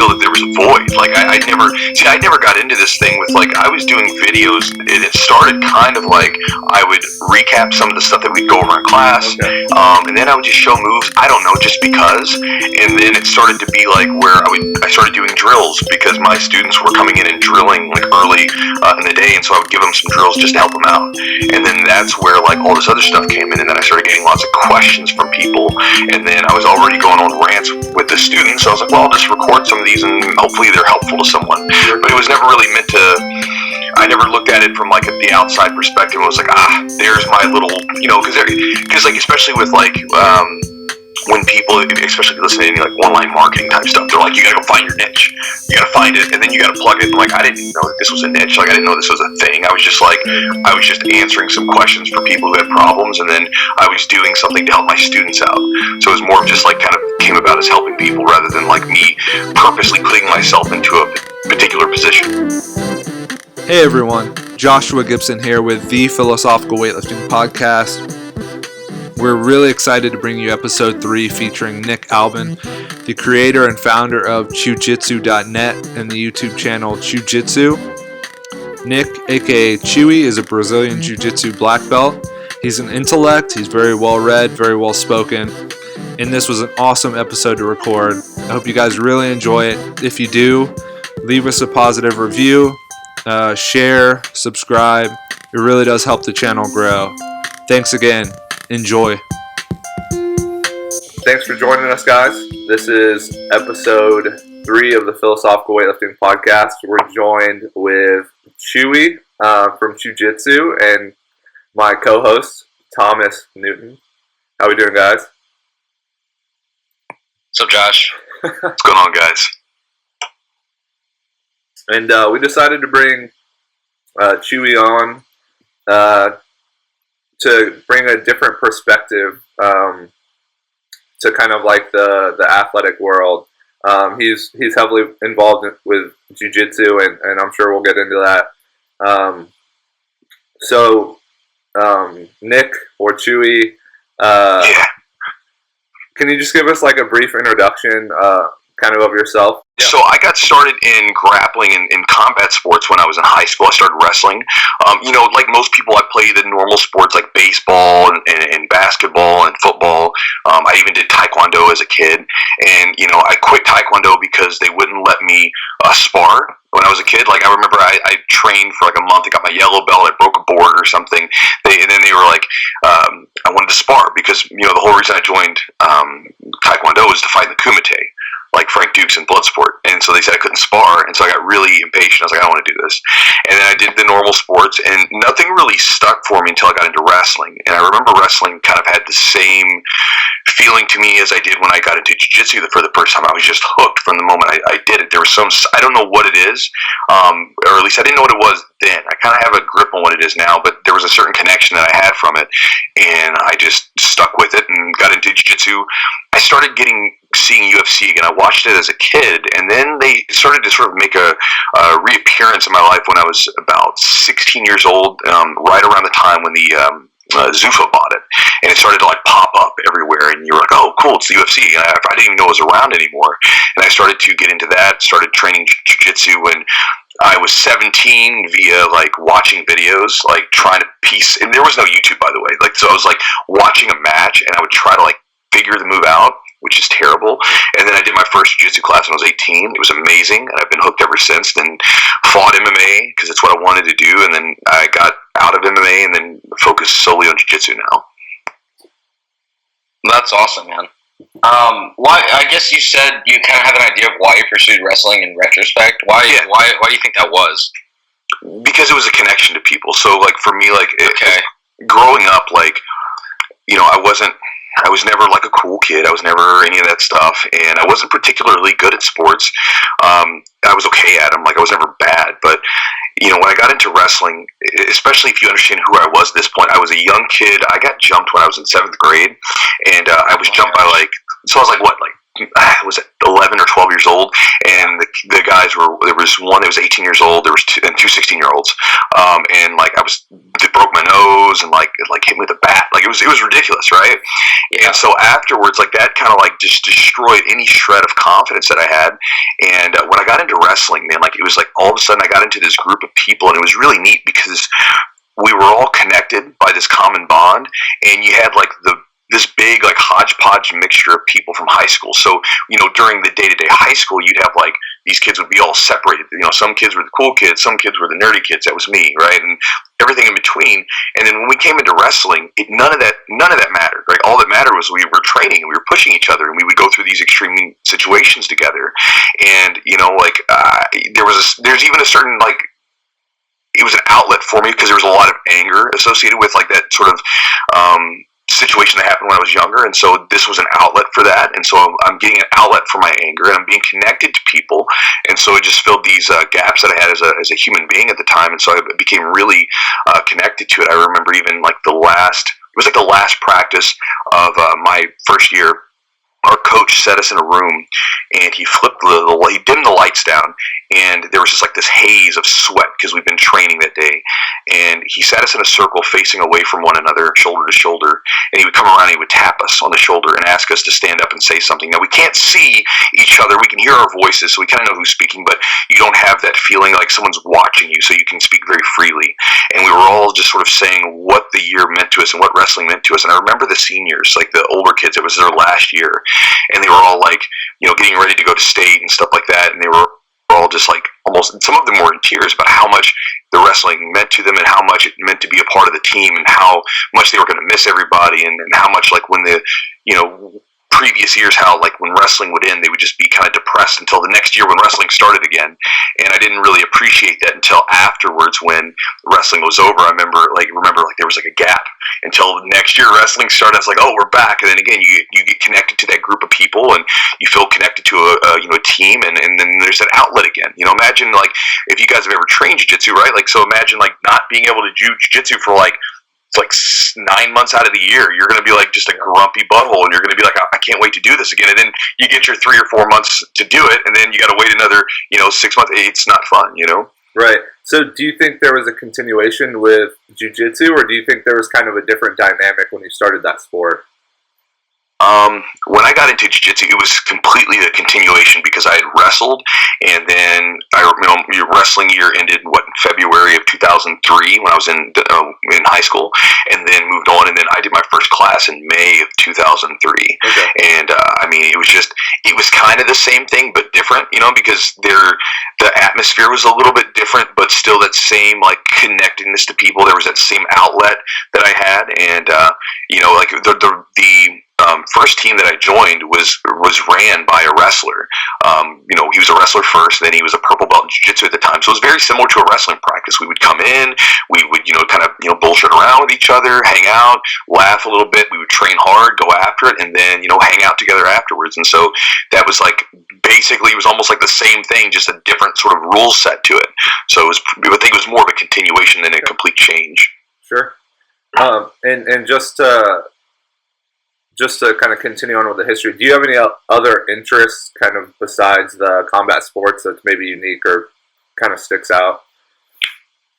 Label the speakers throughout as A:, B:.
A: feel that there was a void. Like I never got into this thing with like I was doing videos, and it started kind of like I would recap some of the stuff that we'd go over in class, and then I would just show moves. I don't know, just because. And then it started to be like where I started doing drills because my students were coming in and drilling like early in the day, and so I would give them some drills just to help them out. And then that's where like all this other stuff came in, and then I started getting lots of questions from people, and then I was already going on rants with the students, so I was like, well, I'll just record some of these and hopefully they're helpful to someone. But it was never really meant to, I never looked at it from like the outside perspective. It was like, there's my little, because like especially with like when people, especially listening to like online marketing type stuff, they're like, you gotta go find your niche, you gotta find it, and then you gotta plug it. And like, I didn't know that this was a niche. Like, I didn't know this was a thing. I was just answering some questions for people who had problems, and then I was doing something to help my students out. So it was more of just like kind of came about as helping people rather than like me purposely putting myself into a particular position.
B: Hey everyone, Joshua Gibson here with the Philosophical Weightlifting Podcast. We're really excited to bring you episode 3 featuring Nick Albin, the creator and founder of Jiu-Jitsu.net and the YouTube channel Jiu-Jitsu. Nick, aka Chewy, is a Brazilian Jiu-Jitsu black belt. He's an intellect, he's very well read, very well spoken, and this was an awesome episode to record. I hope you guys really enjoy it. If you do, leave us a positive review, share, subscribe. It really does help the channel grow. Thanks again. Enjoy.
C: Thanks for joining us, guys. This is episode 3 of the Philosophical Weightlifting Podcast. We're joined with Chewy from Jiu-Jitsu and my co-host, Thomas Newton. How we doing, guys?
D: What's up, Josh?
A: What's going on, guys?
C: And we decided to bring Chewy on to bring a different perspective to kind of like the athletic world. He's heavily involved with jiu-jitsu, and I'm sure we'll get into that. So Nick or Chewy, can you just give us like a brief introduction kind of yourself?
A: Yeah. So I got started in grappling and combat sports when I was in high school. I started wrestling. Like most people, I played the normal sports like baseball and basketball and football. I even did taekwondo as a kid. And, I quit taekwondo because they wouldn't let me spar when I was a kid. Like, I remember I trained for like a month. I got my yellow belt. I broke a board or something. And then they were like, I wanted to spar because, the whole reason I joined taekwondo was to fight in the kumite, like Frank Dukes in Bloodsport. And so they said I couldn't spar, and so I got really impatient. I was like, I don't want to do this. And then I did the normal sports, and nothing really stuck for me until I got into wrestling. And I remember wrestling kind of had the same feeling to me as I did when I got into jiu-jitsu for the first time. I was just hooked from the moment I did it. There was I don't know what it is, or at least I didn't know what it was then. I kind of have a grip on what it is now, but there was a certain connection that I had from it, and I just stuck with it and got into jiu-jitsu. I started seeing UFC again. I watched it as a kid, and then they started to sort of make a reappearance in my life when I was about 16 years old, right around the time when the Zuffa bought it, and it started to like pop up everywhere, and you were like, oh cool, it's the UFC. And I didn't even know it was around anymore, and I started to get into that, started training jiu-jitsu when I was 17 via like watching videos, like trying to piece, and there was no YouTube, by the way, like, so I was like watching a match and I would try to like figure the move out, which is terrible. And then I did my first jiu-jitsu class when I was 18. It was amazing, and I've been hooked ever since. Then fought MMA because it's what I wanted to do, and then I got out of MMA and then focused solely on jiu-jitsu now.
D: That's awesome, man. Why? I guess you said you kind of have an idea of why you pursued wrestling in retrospect. Why do you think that was?
A: Because it was a connection to people. So like for me, like growing up, like I was never like a cool kid. I was never any of that stuff, and I wasn't particularly good at sports. I was okay at them. Like, I was never bad, but when I got into wrestling, especially if you understand who I was at this point, I was a young kid. I got jumped when I was in 7th grade, and I was jumped by so I was like, what, like was 11 or 12 years old, and the guys there was one that was 18 years old, there was two 16-year-olds, and like they broke my nose and like hit me with a bat, like it was ridiculous, right? Yeah. And so afterwards, like that kind of like just destroyed any shred of confidence that I had. And when I got into wrestling, man, like it was like all of a sudden I got into this group of people, and it was really neat because we were all connected by this common bond, and you had like this big like hodgepodge mixture of people from high school. So, you know, during the day-to-day high school, you'd have like these kids would be all separated. You know, some kids were the cool kids, some kids were the nerdy kids. That was me, right? And everything in between. And then when we came into wrestling, none of that mattered, right? All that mattered was we were training and we were pushing each other, and we would go through these extreme situations together. And, you know, like there's even a certain like, it was an outlet for me because there was a lot of anger associated with like that sort of situation that happened when I was younger, and so this was an outlet for that, and so I'm getting an outlet for my anger, and I'm being connected to people, and so it just filled these gaps that I had as a human being at the time, and so I became really connected to it. I remember even like it was like the last practice of my first year. Our coach set us in a room, and he he dimmed the lights down, and there was just like this haze of sweat because we've been training that day. And he sat us in a circle facing away from one another, shoulder to shoulder, and he would come around and he would tap us on the shoulder and ask us to stand up and say something. Now, we can't see each other. We can hear our voices, so we kind of know who's speaking, but you don't have that feeling like someone's watching you, so you can speak very freely. And we were all just sort of saying what the year meant to us and what wrestling meant to us. And I remember the seniors, like the older kids, it was their last year, and they were all like, you know, getting ready to go to state and stuff like that, and they were all just like almost, some of them were in tears about how much the wrestling meant to them and how much it meant to be a part of the team and how much they were going to miss everybody, and how much like when the, you know, previous years, how like when wrestling would end, they would just be kind of depressed until the next year when wrestling started again. And I didn't really appreciate that until afterwards when wrestling was over. I remember like there was like a gap until the next year wrestling started. I was like, oh, we're back. And then again, you get connected to that group of people, and you feel connected to a team, and then there's that outlet again. You know, imagine like if you guys have ever trained jiu-jitsu, right? Like, so imagine like not being able to do jiu-jitsu for like 9 months out of the year. You're going to be like just a grumpy butthole, and you're going to be like, I can't wait to do this again. And then you get your 3 or 4 months to do it, and then you got to wait another 6 months. It's not fun, you know.
C: Right. So do you think there was a continuation with jiu-jitsu, or do you think there was kind of a different dynamic when you started that sport?
A: When I got into jiu-jitsu, it was completely a continuation because I had wrestled, and then your wrestling year ended in February of 2003 when I was in high school, and then moved on, and then I did my first class in May of 2003. Okay. And it was kind of the same thing but different, because the atmosphere was a little bit different, but still that same like connectedness to people. There was that same outlet that I had, and like the first team that I joined was ran by a wrestler. He was a wrestler first, then he was a purple belt in jiu-jitsu at the time. So it was very similar to a wrestling practice. We would come in, we would, kind of, bullshit around with each other, hang out, laugh a little bit. We would train hard, go after it, and then, hang out together afterwards. And so that was like, basically, it was almost like the same thing, just a different sort of rule set to it. So I think it was more of a continuation than a complete change.
C: Sure. And just to kind of continue on with the history, do you have any other interests kind of besides the combat sports that's maybe unique or kind of sticks out?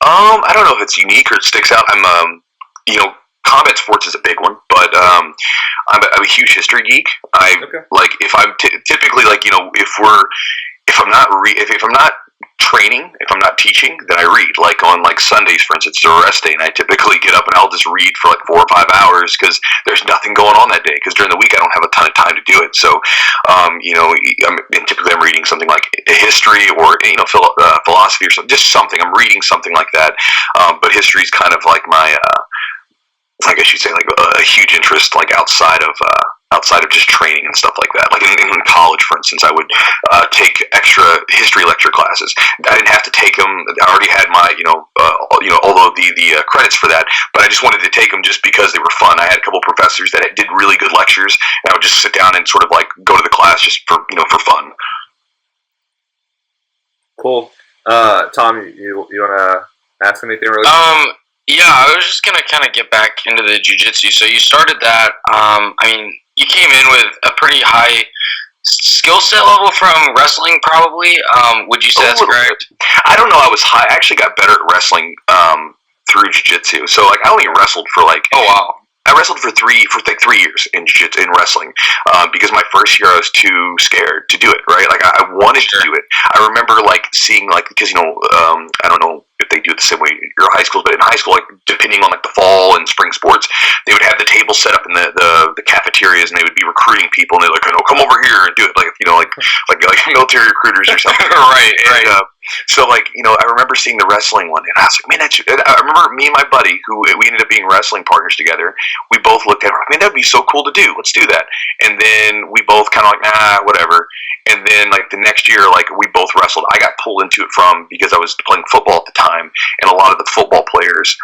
A: I don't know if it's unique or it sticks out. I'm, combat sports is a big one, but I'm a huge history geek. Like if I'm typically like if I'm not training, if I'm not teaching, then I read. Like on like Sundays, for instance, it's a rest day, and I typically get up and I'll just read for like 4 or 5 hours because there's nothing going on that day. Because during the week I don't have a ton of time to do it. So, typically I'm reading something like history or philosophy or something, just something. I'm reading something like that. But history is kind of like my, I guess you'd say, like a huge interest, like outside of just training and stuff like that. Like in college, for instance, I would take extra history lecture classes. I didn't have to take them. I already had my, although the credits for that, but I just wanted to take them just because they were fun. I had a couple professors that did really good lectures, and I would just sit down and sort of like go to the class just for fun.
C: Cool. Tom, you want to ask anything really quick?
D: Yeah, I was just gonna kind of get back into the jiu-jitsu. So you started that. You came in with a pretty high skill set level from wrestling, probably. Would you say that's correct?
A: I don't know. I was high. I actually got better at wrestling through jiu-jitsu. So like I only wrestled for like.
D: Oh wow.
A: I wrestled for 3 years in jiu-jitsu, in wrestling, because my first year I was too scared to do it. Right, like I wanted to do it. I remember like seeing like because I don't know if they do it the same way in your high schools, but in high school, like depending on like the fall and spring sports, they would have the table set up in the cafeterias, and they would be recruiting people, and they're like, come over here and do it, like like military recruiters or something.
D: Right.
A: So like I remember seeing the wrestling one, and I was like, man, I remember me and my buddy, who we ended up being wrestling partners together. We both looked at it, man, that'd be so cool to do. Let's do that. And then we both kind of like, nah, whatever. And then like the next year, like we both wrestled. I got pulled into it because I was playing football at the time, and a lot of the football players,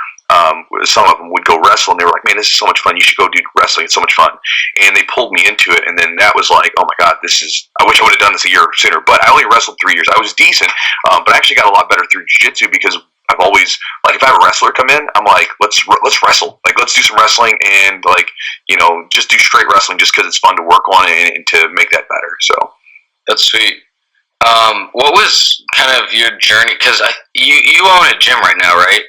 A: some of them would go wrestle, and they were like, man, this is so much fun. You should go do wrestling. It's so much fun. And they pulled me into it, and then that was like, oh my God, I wish I would have done this a year sooner. But I only wrestled 3 years. I was decent, but I actually got a lot better through jiu-jitsu because I've always, like, if I have a wrestler come in, I'm like, let's wrestle. Like, let's do some wrestling and, like, just do straight wrestling just because it's fun to work on and to make that better. So
D: that's sweet. What was kind of your journey? Because you own a gym right now, right?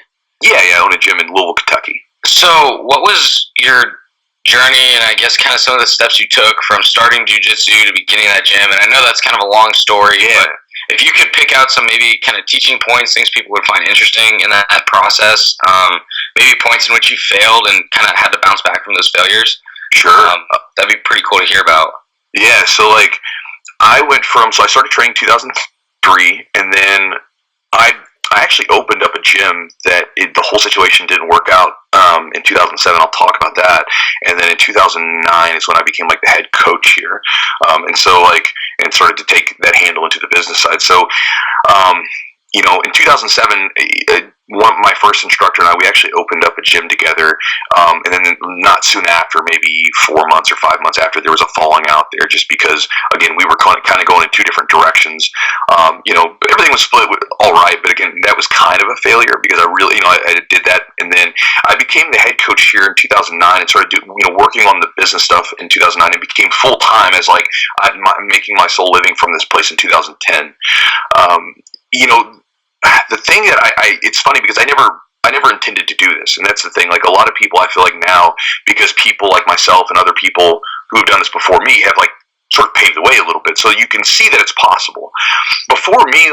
A: Yeah, I own a gym in Louisville, Kentucky.
D: So what was your journey, and I guess kind of some of the steps you took from starting jiu-jitsu to beginning that gym? And I know that's kind of a long story, but if you could pick out some maybe kind of teaching points, things people would find interesting in that process, maybe points in which you failed and kind of had to bounce back from those failures.
A: Sure.
D: That'd be pretty cool to hear about.
A: Yeah, so like I started training in 2003, and then I actually opened up a gym that the whole situation didn't work out. In 2007, I'll talk about that. And then in 2009 is when I became like the head coach here. And started to take that handle into the business side. So, in 2007, my first instructor and I, we actually opened up a gym together. And then not soon after, maybe 4 months or 5 months after, there was a falling out there just because, again, we were kind of going in two different directions. Everything was split all right, but again, that was kind of a failure because I really, I did that. And then I became the head coach here in 2009 and started working on the business stuff in 2009 and became full-time as like I'm making my sole living from this place in 2010. The thing that it's funny because I never intended to do this, and that's the thing. Like a lot of people, I feel like now, because people like myself and other people who have done this before me have like sort of paved the way a little bit, so you can see that it's possible. Before me,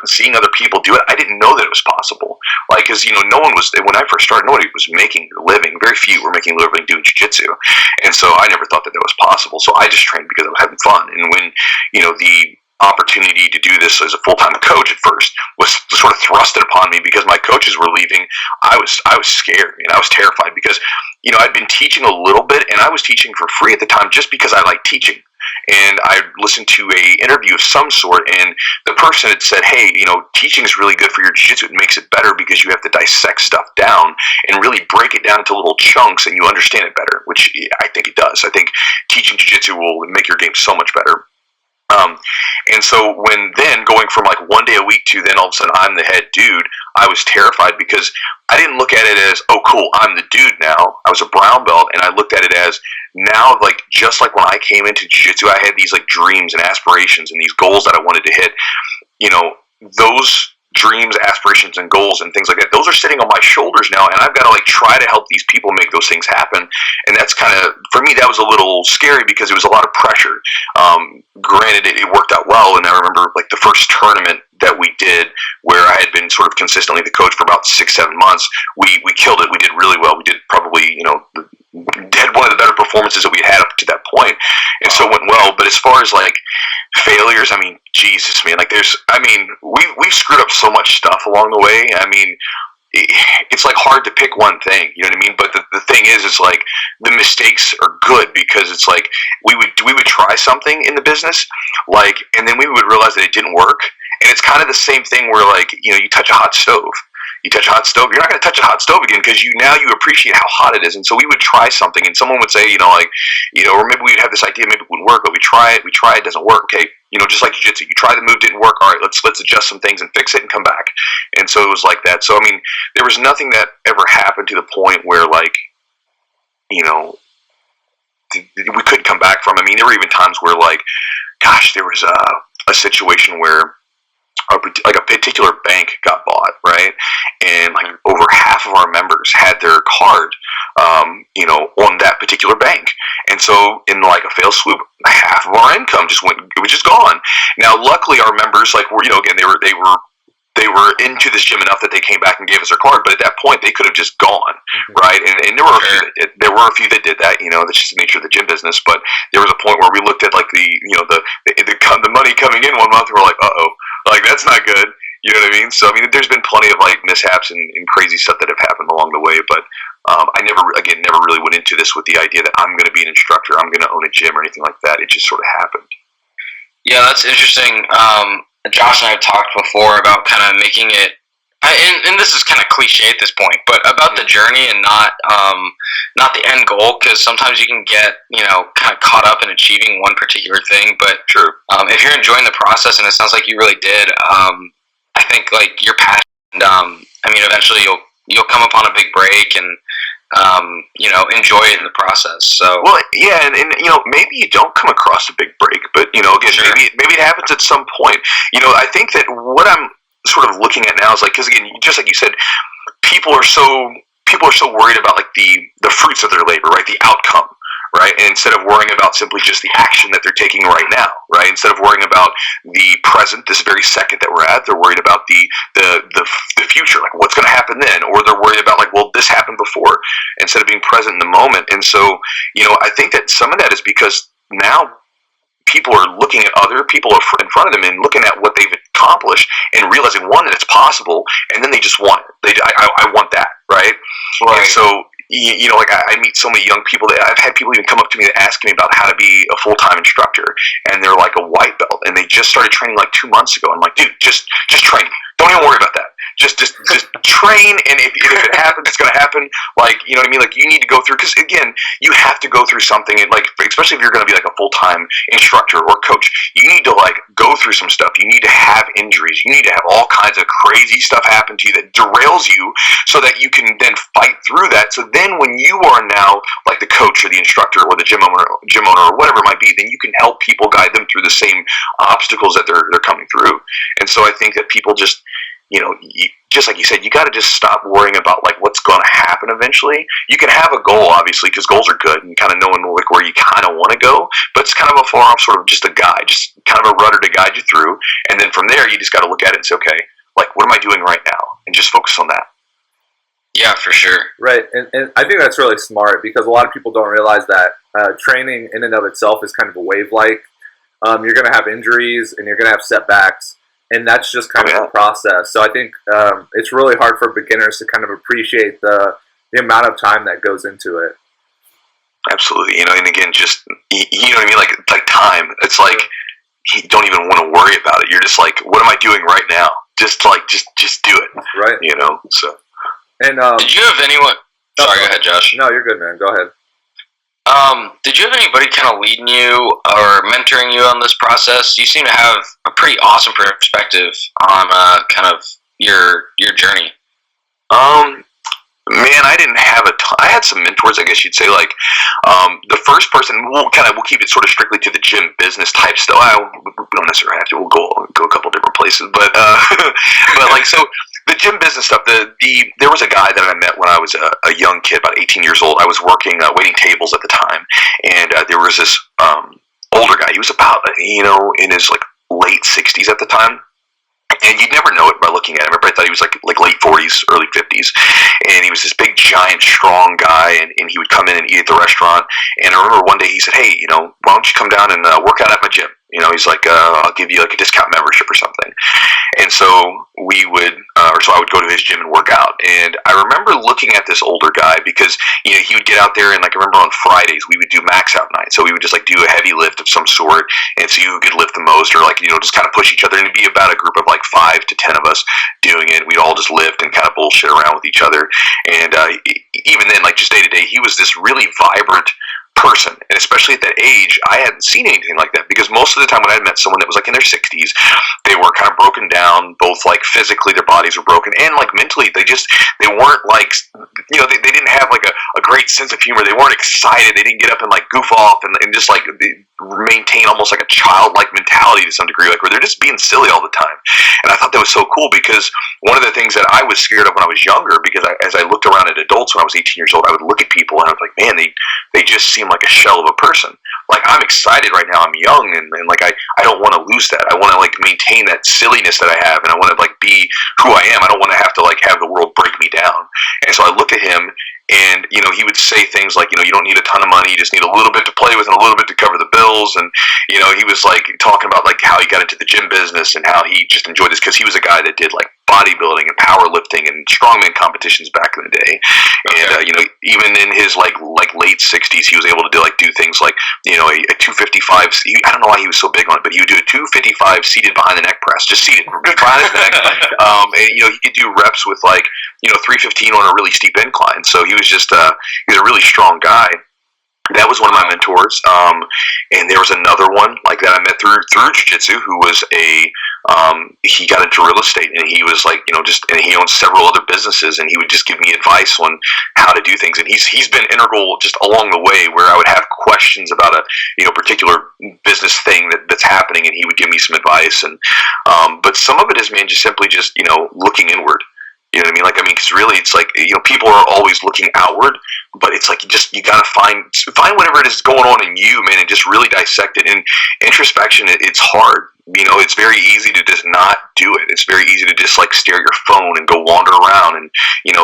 A: seeing other people do it, I didn't know that it was possible. Like, because no one was, when I first started, nobody was making a living. Very few were making a living doing jiu-jitsu, and so I never thought that was possible. So I just trained because I was having fun, and when the opportunity to do this as a full-time coach at first was sort of thrusted upon me because my coaches were leaving. I was scared and I was terrified because I'd been teaching a little bit, and I was teaching for free at the time just because I liked teaching. And I listened to a interview of some sort, and the person had said, hey, teaching is really good for your jiu-jitsu. It makes it better because you have to dissect stuff down and really break it down into little chunks, and you understand it better, which I think it does. I think teaching jiu-jitsu will make your game so much better. And so when then going from like 1 day a week to then all of a sudden I'm the head dude, I was terrified because I didn't look at it as, oh cool, I'm the dude now. I was a brown belt, and I looked at it as now, like just like when I came into jiu-jitsu, I had these like dreams and aspirations and these goals that I wanted to hit. Those dreams, aspirations, and goals and things like that, those are sitting on my shoulders now, and I've got to like try to help these people make those things happen. And that's kind of, for me, that was a little scary because it was a lot of pressure. Granted, it worked out well, and I remember like the first tournament that we did where I had been sort of consistently the coach for about 6-7 months, we killed it. We did really well. We did probably, had one of the better performances that we had up to that point, and so it went well. But as far as like failures, I mean, Jesus, man, like we've screwed up so much stuff along the way. I mean, it's like hard to pick one thing, you know what I mean? But the thing is, it's like the mistakes are good because it's like we would try something in the business, like, and then we would realize that it didn't work. And it's kind of the same thing where like, you touch a hot stove. You touch a hot stove, you're not going to touch a hot stove again because now you appreciate how hot it is. And so we would try something, and someone would say, or maybe we'd have this idea, maybe it wouldn't work, but we try it doesn't work. Okay, just like jiu-jitsu, you try the move, didn't work. All right, let's adjust some things and fix it and come back. And so it was like that. So I mean, there was nothing that ever happened to the point where like, we couldn't come back from. I mean, there were even times where like, gosh, there was a situation where like a particular bank got bought, right? And like over half of our members had their card, on that particular bank. And so in like a fail swoop, half of our income it was just gone. Now, luckily our members like were, again, they were into this gym enough that they came back and gave us their card, but at that point they could have just gone, right? And there were a few that did that, that's just the nature of the gym business. But there was a point where we looked at like the money coming in one month and we're like, like that's not good. You know what I mean? So I mean, there's been plenty of like mishaps and crazy stuff that have happened along the way, but I never really went into this with the idea that I'm going to be an instructor, I'm going to own a gym or anything like that. It just sort of happened.
D: Yeah, that's interesting. Josh and I have talked before about kind of making it, and this is kind of cliche at this point, but about the journey and not the end goal, because sometimes you can get, kind of caught up in achieving one particular thing, but if you're enjoying the process, and it sounds like you really did, I think like your passion, and I mean, eventually you'll come upon a big break and enjoy it in the process. So
A: and maybe you don't come across a big break, but again, maybe it happens at some point. I think that what I'm sort of looking at now is like, because again, just like you said, people are so worried about like the fruits of their labor, right? The outcome, right? And instead of worrying about simply just the action that they're taking right now, right? Instead of worrying about the present, this very second that we're at, they're worried about the future, like what's going to happen then, or they're worried about like, well, this happened before, instead of being present in the moment. And so, I think that some of that is because now people are looking at other people in front of them and looking at what they've accomplished and realizing, one, that it's possible, and then they just want it. I want that, right? And so, like I meet so many young people that I've had people even come up to me and ask me about how to be a full-time instructor, and they're like a white belt, and they just started training like 2 months ago. I'm like, dude, just train. Don't even worry about that. Just train, and if it happens, it's going to happen. Like, you know what I mean? Like, you need to go through, because again, you have to go through something, and like, especially if you're going to be like a full-time instructor or coach, you need to like go through some stuff. You need to have injuries. You need to have all kinds of crazy stuff happen to you that derails you, so that you can then fight through that. So then, when you are now like the coach or the instructor or the gym owner or whatever it might be, then you can help people, guide them through the same obstacles that they're coming through. And so I think that people just, just like you said, you got to just stop worrying about like what's going to happen eventually. You can have a goal, obviously, because goals are good, and kind of knowing like where you kind of want to go, but it's kind of a far off sort of just a guide, just kind of a rudder to guide you through. And then from there, you just got to look at it and say, okay, like what am I doing right now? And just focus on that.
D: Yeah, for sure.
C: Right, and I think that's really smart, because a lot of people don't realize that training in and of itself is kind of a wave-like. You're going to have injuries, and you're going to have setbacks, and that's just kind of the process. So I think it's really hard for beginners to kind of appreciate the amount of time that goes into it.
A: Absolutely, and again, just you know what I mean, like time. It's like you don't even want to worry about it. You're just like, what am I doing right now? Just do it,
C: right?
A: So.
C: And
D: did you have anyone? Sorry, go ahead, Josh.
C: No, you're good, man. Go ahead.
D: Did you have anybody kind of leading you or mentoring you on this process? You seem to have a pretty awesome perspective on kind of your journey.
A: Man, I didn't have I had some mentors, I guess you'd say. Like, the first person, we'll keep it sort of strictly to the gym business type stuff. We don't necessarily have to. We'll go a couple different places, but like, so the gym business stuff. There was a guy that I met when I was a young kid, about 18 years old. I was working waiting tables at the time, and there was this older guy. He was about in his like late 60s at the time. And you'd never know it by looking at him. Everybody thought he was like late 40s, early 50s. And he was this big, giant, strong guy. And he would come in and eat at the restaurant. And I remember one day he said, hey, why don't you come down and work out at my gym? He's like, I'll give you like a discount membership or something. And so I would go to his gym and work out. And I remember looking at this older guy because, he would get out there, and like I remember on Fridays we would do max out night. So we would just like do a heavy lift of some sort and see who could lift the most, or like, just kind of push each other. And it'd be about a group of like 5 to 10 of us doing it. We'd all just lift and kind of bullshit around with each other. And even then, like just day to day, he was this really vibrant person, and especially at that age, I hadn't seen anything like that, because most of the time when I had met someone that was like in their 60s, they were kind of broken down, both like physically, their bodies were broken, and like mentally, they weren't like, they didn't have like a great sense of humor. They weren't excited. They didn't get up and like goof off and just like maintain almost like a childlike mentality to some degree, like where they're just being silly all the time. And I thought that was so cool, because one of the things that I was scared of when I was younger, because as I looked around at adults when I was 18 years old, I would look at people and I was like, man, they just seem like a shell of a person. Like, I'm excited right now. I'm young, and like I don't want to lose that. I want to like maintain that silliness that I have, and I want to like be who I am. I don't want to have to like have the world break me down. And so I look at him, and he would say things like, you don't need a ton of money, you just need a little bit to play with and a little bit to cover the bills. And he was like talking about like how he got into the gym business and how he just enjoyed this, because he was a guy that did like bodybuilding and powerlifting and strongman competitions back in the day. And even in his like late 60s, he was able to do things like a 255. I don't know why he was so big on it, but he would do a 255 seated behind the neck press, just seated behind his neck. And he could do reps with like 315 on a really steep incline. So he was just he was a really strong guy. That was one of my mentors. And there was another one like that I met through jiu-jitsu, who was he got into real estate, and he was like, and he owns several other businesses, and he would just give me advice on how to do things. And he's been integral just along the way, where I would have questions about a particular business thing that's happening, and he would give me some advice. And but some of it is, man, just simply just looking inward. You know what I mean? Because really, it's like, people are always looking outward, but it's like you gotta find whatever it is going on in you, man, and just really dissect it. And introspection, it's hard. It's very easy to just not do it. It's very easy to just like stare at your phone and go wander around and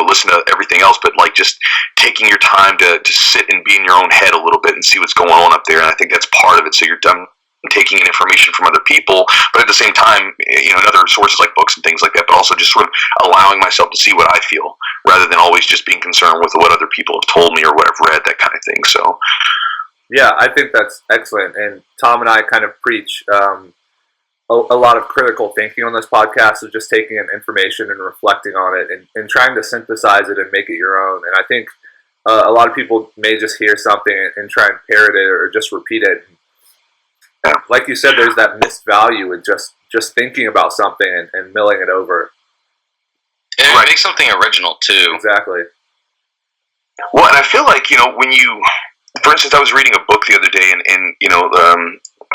A: listen to everything else. But like just taking your time to sit and be in your own head a little bit and see what's going on up there. And I think that's part of it. So you're done taking in information from other people, but at the same time, in other sources like books and things like that, but also just sort of allowing myself to see what I feel, rather than always just being concerned with what other people have told me or what I've read, that kind of thing. So,
C: yeah, I think that's excellent. And Tom and I kind of preach a lot of critical thinking on this podcast, of just taking in information and reflecting on it and trying to synthesize it and make it your own. And I think a lot of people may just hear something and try and parrot it or just repeat it. Yeah. Like you said, there's that missed value in just thinking about something and milling it over.
D: And it makes something original, too.
C: Exactly.
A: Well, and I feel like, when you, for instance, I was reading a book the other day, and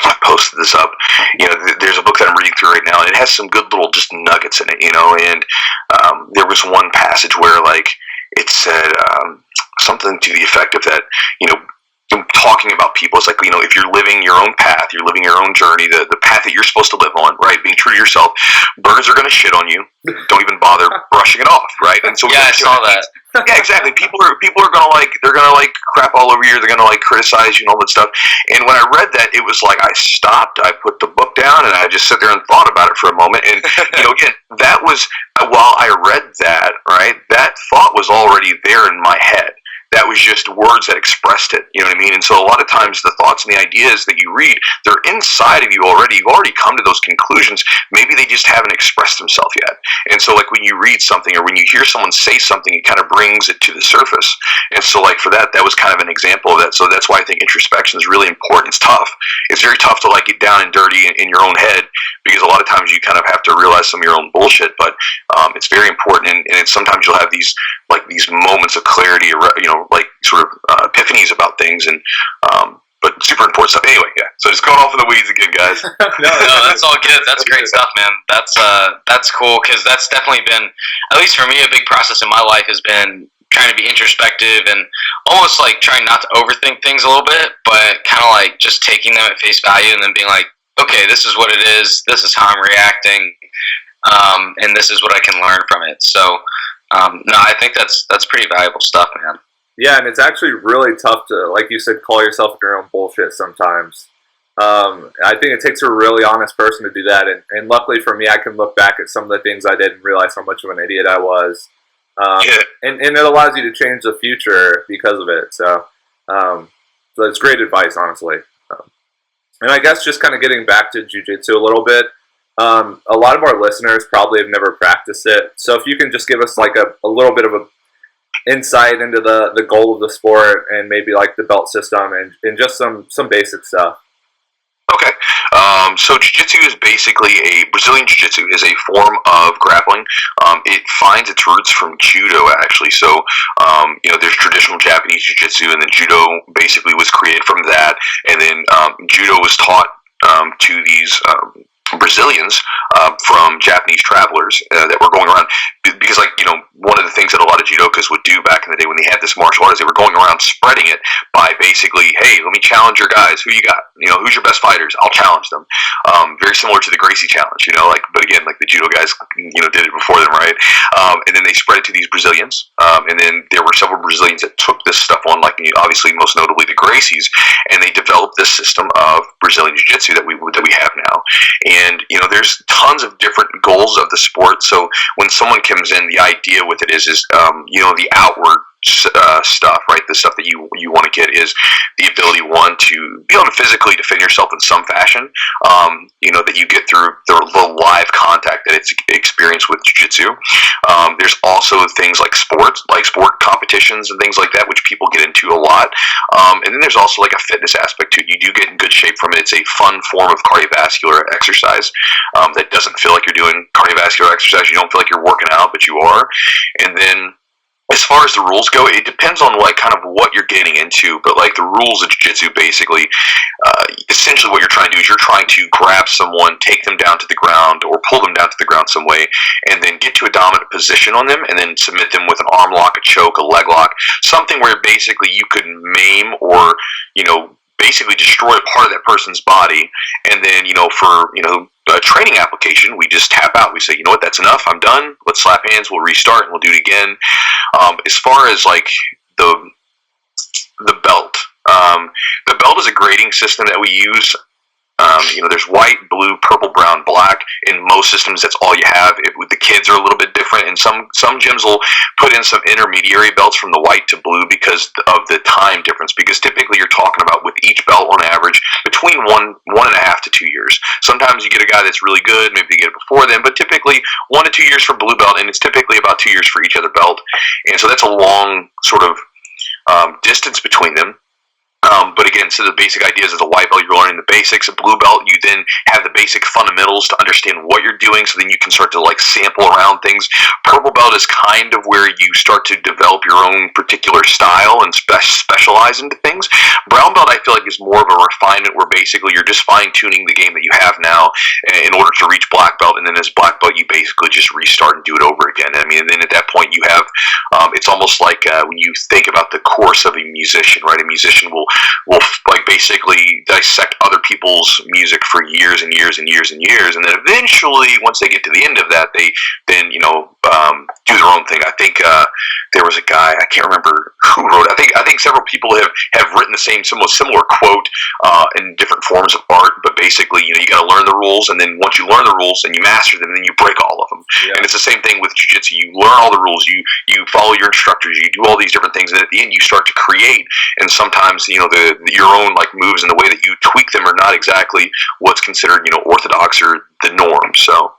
A: I posted this up. There's a book that I'm reading through right now, and it has some good little just nuggets in it, and there was one passage where, like, it said something to the effect of that, talking about people. It's like, if you're living your own path, you're living your own journey, the path that you're supposed to live on, right? Being true to yourself, birds are going to shit on you. Don't even bother brushing it off, right? And so
D: yeah, I saw that.
A: Yeah, exactly. People are going to they're going to crap all over you. They're going to criticize you and all that stuff. And when I read that, it was like I stopped, I put the book down, and I just sat there and thought about it for a moment. And again, that was while I read that, right? That thought was already there in my head. That was just words that expressed it, you know what I mean? And so a lot of times the thoughts and the ideas that you read, they're inside of you already. You've already come to those conclusions. Maybe they just haven't expressed themselves yet. And so like when you read something or when you hear someone say something, it kind of brings it to the surface. And so like for that was kind of an example of that. So that's why I think introspection is really important. It's tough. It's very tough to get down and dirty in your own head, because a lot of times you kind of have to realize some of your own bullshit. But it's very important. And it's, sometimes you'll have these moments of clarity, sort of epiphanies about things, and but super important stuff. Anyway, yeah. So just going off in the weeds again, guys.
D: no, that's all good. That's great stuff, man. That's cool, because that's definitely been, at least for me, a big process in my life has been trying to be introspective and almost trying not to overthink things a little bit, but kind of just taking them at face value and then being like, okay, this is what it is. This is how I'm reacting, and this is what I can learn from it. So. No, I think that's pretty valuable stuff, man.
C: Yeah, and it's actually really tough to, like you said, call yourself your own bullshit sometimes. I think it takes a really honest person to do that, and luckily for me, I can look back at some of the things I did and realize how much of an idiot I was. And it allows you to change the future because of it. So it's great advice, honestly. And I guess just kind of getting back to jiu-jitsu a little bit, a lot of our listeners probably have never practiced it. So if you can just give us a little bit of a insight into the goal of the sport and maybe the belt system and just some basic stuff.
A: Okay. So jiu-jitsu is basically Brazilian jiu-jitsu is a form of grappling. It finds its roots from judo, actually. So, there's traditional Japanese jiu-jitsu, and then judo basically was created from that. And then judo was taught to these Brazilians from Japanese travelers that were going around, because one of the things that a lot of judokas would do back in the day when they had this martial art is they were going around spreading it by basically, hey, let me challenge your guys. Who you got? Who's your best fighters? I'll challenge them. Very similar to the Gracie challenge, but again, like the judo guys, did it before them, right? And then they spread it to these Brazilians, and then there were several Brazilians that took this stuff on, like obviously most notably the Gracies, and they developed this system of Brazilian jiu-jitsu that we have now. And there's tons of different goals of the sport. So when someone comes in, the idea with it is the outward stuff, right? The stuff that you want to get is the ability, one, to be able to physically defend yourself in some fashion, that you get through the live contact that it's experienced with jiu-jitsu. There's also things like sport competitions and things like that, which people get into a lot. And then there's also like a fitness aspect to it. You do get in good shape from it. It's a fun form of cardiovascular exercise that doesn't feel like you're doing cardiovascular exercise. You don't feel like you're working out, but you are. And then as far as the rules go, it depends on kind of what you're getting into, but like the rules of jiu-jitsu, basically, essentially what you're trying to do is you're trying to grab someone, take them down to the ground, or pull them down to the ground some way, and then get to a dominant position on them, and then submit them with an arm lock, a choke, a leg lock, something where basically you could maim or, basically destroy a part of that person's body, and then, for, a training application, we just tap out. We say, you know what, that's enough. I'm done. Let's slap hands. We'll restart and we'll do it again. As far as like the belt, the belt is a grading system that we use. There's white, blue, purple, brown, black. In most systems, that's all you have. With the kids are a little bit different, and some gyms will put in some intermediary belts from the white to blue because of the time difference. Because typically, you're talking about with each belt on average between 1.5 to 2 years. Sometimes you get a guy that's really good, maybe they get it before then, but typically 1 to 2 years for blue belt, and it's typically about 2 years for each other belt. And so that's a long sort of distance between them. But again, so the basic idea is as a white belt, you're learning the basics. A blue belt, you then have the basic fundamentals to understand what you're doing, so then you can start to like sample around things. Purple belt is kind of where you start to develop your own particular style and specialize into things. Brown belt, I feel like, is more of a refinement where basically you're just fine-tuning the game that you have now in order to reach black belt, and then as black belt, you basically just restart and do it over again. I mean, and then at that point, you have, it's almost like when you think about the course of a musician, right? A musician will like basically dissect other people's music for years and years and years and years, and then eventually, once they get to the end of that, they then do their own thing. I think there was a guy, I can't remember who wrote it. I think several people have written the same similar quote in different forms of art, but basically you got to learn the rules, and then once you learn the rules and you master them, then you break all of them. Yeah. And it's the same thing with jiu-jitsu. You learn all the rules, you follow your instructors, you do all these different things, and at the end you start to create. And sometimes your own like moves and the way that you tweak them are not exactly what's considered orthodox or the norm. So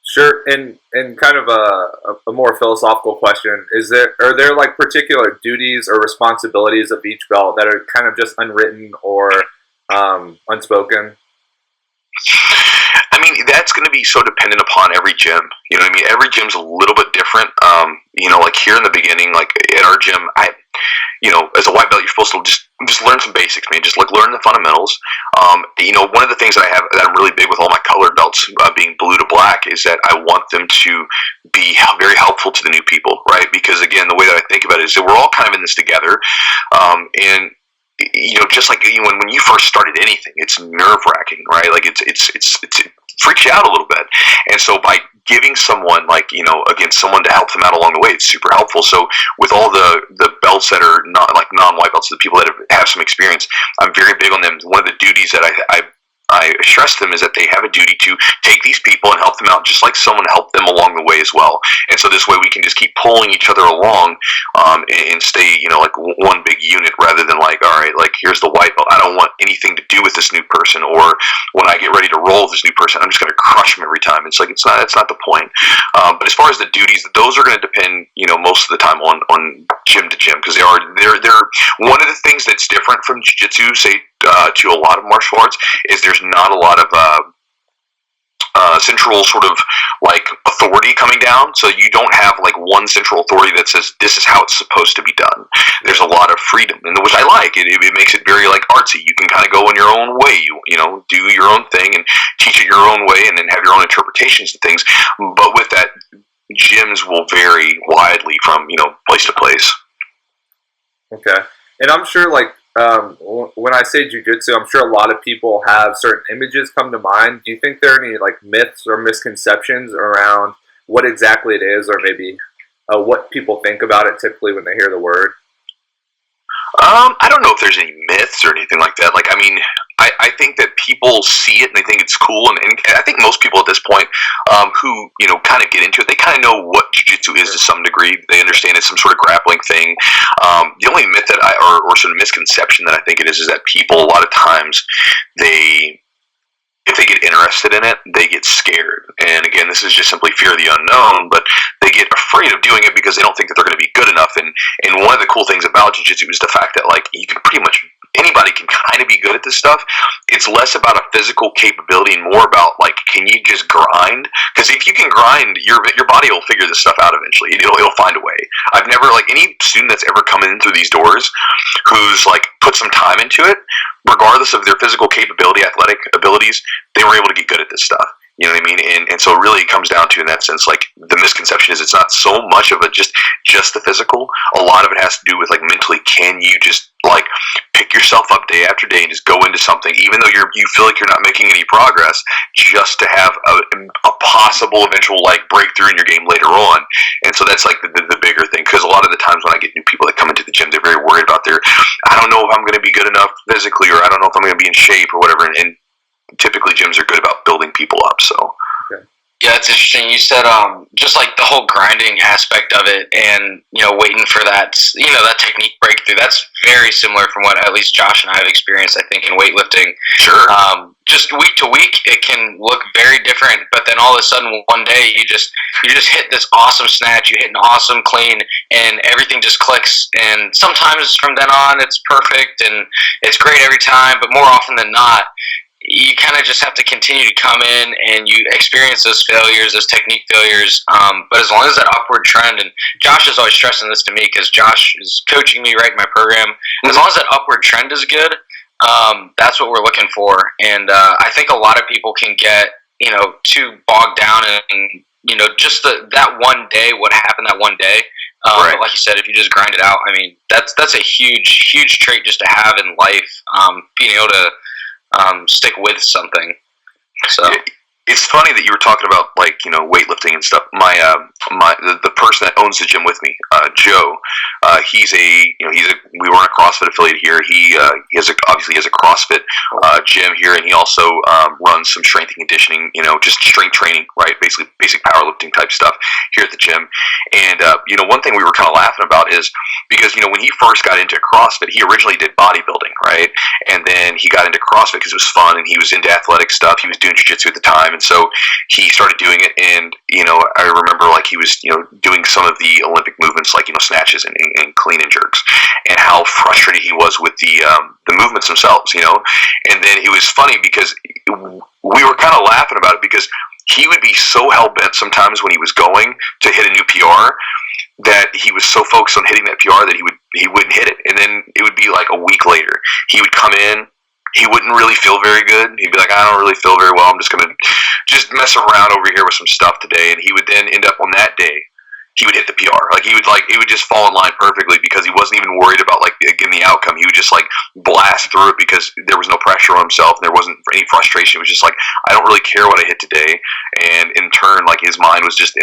C: sure. And kind of a more philosophical question, are there like particular duties or responsibilities of each belt that are kind of just unwritten or unspoken?
A: I mean, that's going to be so dependent upon every gym. You know what I mean? Every gym's a little bit different. Like here in the beginning, like at our gym, as a white belt, you're supposed to just learn some basics, man. Just like learn the fundamentals. One of the things that I'm really big with all my colored belts, being blue to black, is that I want them to be very helpful to the new people, right? Because again, the way that I think about it is that we're all kind of in this together, and just like when you first started anything, it's nerve-wracking, right? Like it freaks you out a little bit, and so by giving someone someone to help them out along the way, it's super helpful. So with all the belts that are not like non-white belts, the people that have some experience, I'm very big on them. One of the duties that I stress them is that they have a duty to take these people and help them out, just like someone helped them along the way as well. And so this way we can just keep pulling each other along and stay, like one big unit, rather than like, all right, like here's the white belt, I don't want anything to do with this new person, or when I get ready to roll with this new person, I'm just going to crush them every time. It's like that's not the point. But as far as the duties, those are going to depend, most of the time on gym to gym, because they're one of the things that's different from jiu-jitsu, say to a lot of martial arts is there's not a lot of central sort of like authority coming down. So you don't have like one central authority that says this is how it's supposed to be done. There's a lot of freedom, and which I like. It makes it very like artsy. You can kind of go in your own way. You know, do your own thing and teach it your own way, and then have your own interpretations of things. But with that, gyms will vary widely from place to place.
C: Okay, and I'm sure like when I say jiu-jitsu, I'm sure a lot of people have certain images come to mind. Do you think there are any like myths or misconceptions around what exactly it is, or maybe what people think about it typically when they hear the word?
A: I don't know if there's any myths or anything like that. Like, I mean, I think that people see it and they think it's cool, and I think most people at this point who kind of get into it, they kind of know what jiu-jitsu is to some degree. They understand it's some sort of grappling thing. The only myth that or sort of misconception that I think it is that people a lot of times if they get interested in it, they get scared. And again, this is just simply fear of the unknown, but they get afraid of doing it because they don't think that they're going to be good enough. And one of the cool things about jiu-jitsu is the fact that like you can pretty much anybody can kind of be good at this stuff. It's less about a physical capability and more about like, can you just grind? Because if you can grind, your body will figure this stuff out eventually. It'll find a way. I've never like any student that's ever come in through these doors who's like put some time into it, regardless of their physical capability, athletic abilities, they were able to get good at this stuff. You know what I mean? And so it really comes down to, in that sense, like the misconception is it's not so much of a just the physical. A lot of it has to do with like mentally, can you just like pick yourself up day after day and just go into something, even though you feel like you're not making any progress, just to have a possible eventual like breakthrough in your game later on. And so that's like the bigger thing, because a lot of the times when I get new people that come into the gym, they're very worried about I don't know if I'm going to be good enough physically, or I don't know if I'm going to be in shape or whatever. And typically gyms are good about building people up. So
D: yeah, it's interesting. You said just like the whole grinding aspect of it, and waiting for that that technique breakthrough. That's very similar from what at least Josh and I have experienced, I think, in weightlifting.
A: Sure.
D: Just week to week, it can look very different, but then all of a sudden one day you just hit this awesome snatch, you hit an awesome clean, and everything just clicks. And sometimes from then on it's perfect and it's great every time, but more often than not, you kind of just have to continue to come in and you experience those failures, those technique failures. But as long as that upward trend, and Josh is always stressing this to me because Josh is coaching me right in my program, as long as that upward trend is good, that's what we're looking for. And I think a lot of people can get too bogged down in just that one day, what happened that one day.
A: Right.
D: But like you said, if you just grind it out, I mean, that's a huge trait just to have in life, being able to stick with something. So
A: it's funny that you were talking about like weightlifting and stuff. The person that owns the gym with me, Joe, we were a CrossFit affiliate here. He obviously has a CrossFit gym here, and he also runs some strength and conditioning, just strength training, right? Basically basic powerlifting type stuff here at the gym. And one thing we were kind of laughing about is because when he first got into CrossFit, he originally did bodybuilding, right? And then he got into CrossFit because it was fun, and he was into athletic stuff. He was doing jiu-jitsu at the time, and so he started doing it. And I remember like he was doing some of the Olympic movements, like snatches and clean and jerks, and how frustrated he was with the movements themselves. And then it was funny because we were kind of laughing about it because he would be so hell-bent sometimes when he was going to hit a new PR that he was so focused on hitting that PR that he wouldn't hit it. And then it would be like a week later, he would come in, he wouldn't really feel very good. He'd be like, I don't really feel very well. I'm just going to mess around over here with some stuff today. And he would then end up on that day, he would hit the PR. Like it would just fall in line perfectly because he wasn't even worried about like getting the outcome. He would just like blast through it because there was no pressure on himself and there wasn't any frustration. It was just like, I don't really care what I hit today. And in turn, like his mind was just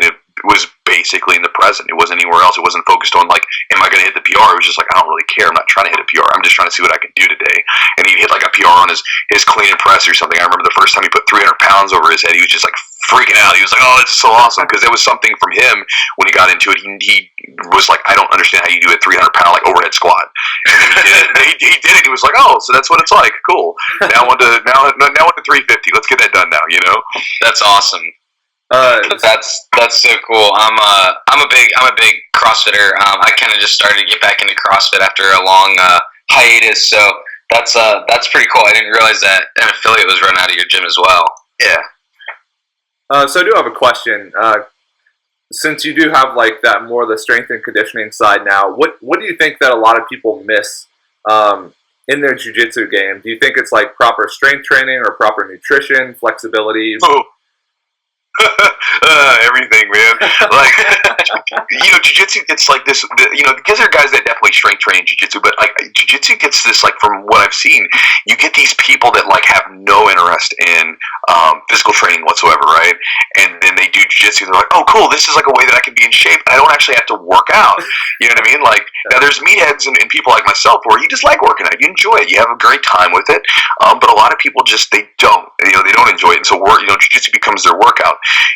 A: was basically in the present. It wasn't anywhere else. It wasn't focused on like, am I going to hit the PR? It was just like, I don't really care. I'm not trying to hit a PR. I'm just trying to see what I can do today. And he hit like a PR on his clean and press or something. I remember the first time he put 300 pounds over his head, he was just like freaking out. He was like, oh, it's so awesome. Because it was something from him when he got into it. He was like, I don't understand how you do a 300-pound like overhead squat. And he did it. He was like, oh, so that's what it's like. Cool. Now on to 350. Let's get that done now.
D: That's awesome. That's so cool. I'm a big CrossFitter. I kind of just started to get back into CrossFit after a long hiatus. So That's pretty cool. I didn't realize that an affiliate was run out of your gym as well.
A: Yeah.
C: So I do have a question. Since you do have like that more of the strength and conditioning side now, what do you think that a lot of people miss in their jiu-jitsu game? Do you think it's like proper strength training or proper nutrition, flexibility?
A: Oh. Everything, man. Like, jiu-jitsu gets like this, because there are guys that definitely strength train jiu-jitsu, but like jiu-jitsu gets this, like, from what I've seen, you get these people that like have no interest in physical training whatsoever, right? And then they do jiu-jitsu, they're like, oh cool, this is like a way that I can be in shape, and I don't actually have to work out. You know what I mean? Like, now there's meatheads and people like myself where you just like working out, you enjoy it, you have a great time with it, but a lot of people just, they don't enjoy it, and so jiu-jitsu becomes their workout.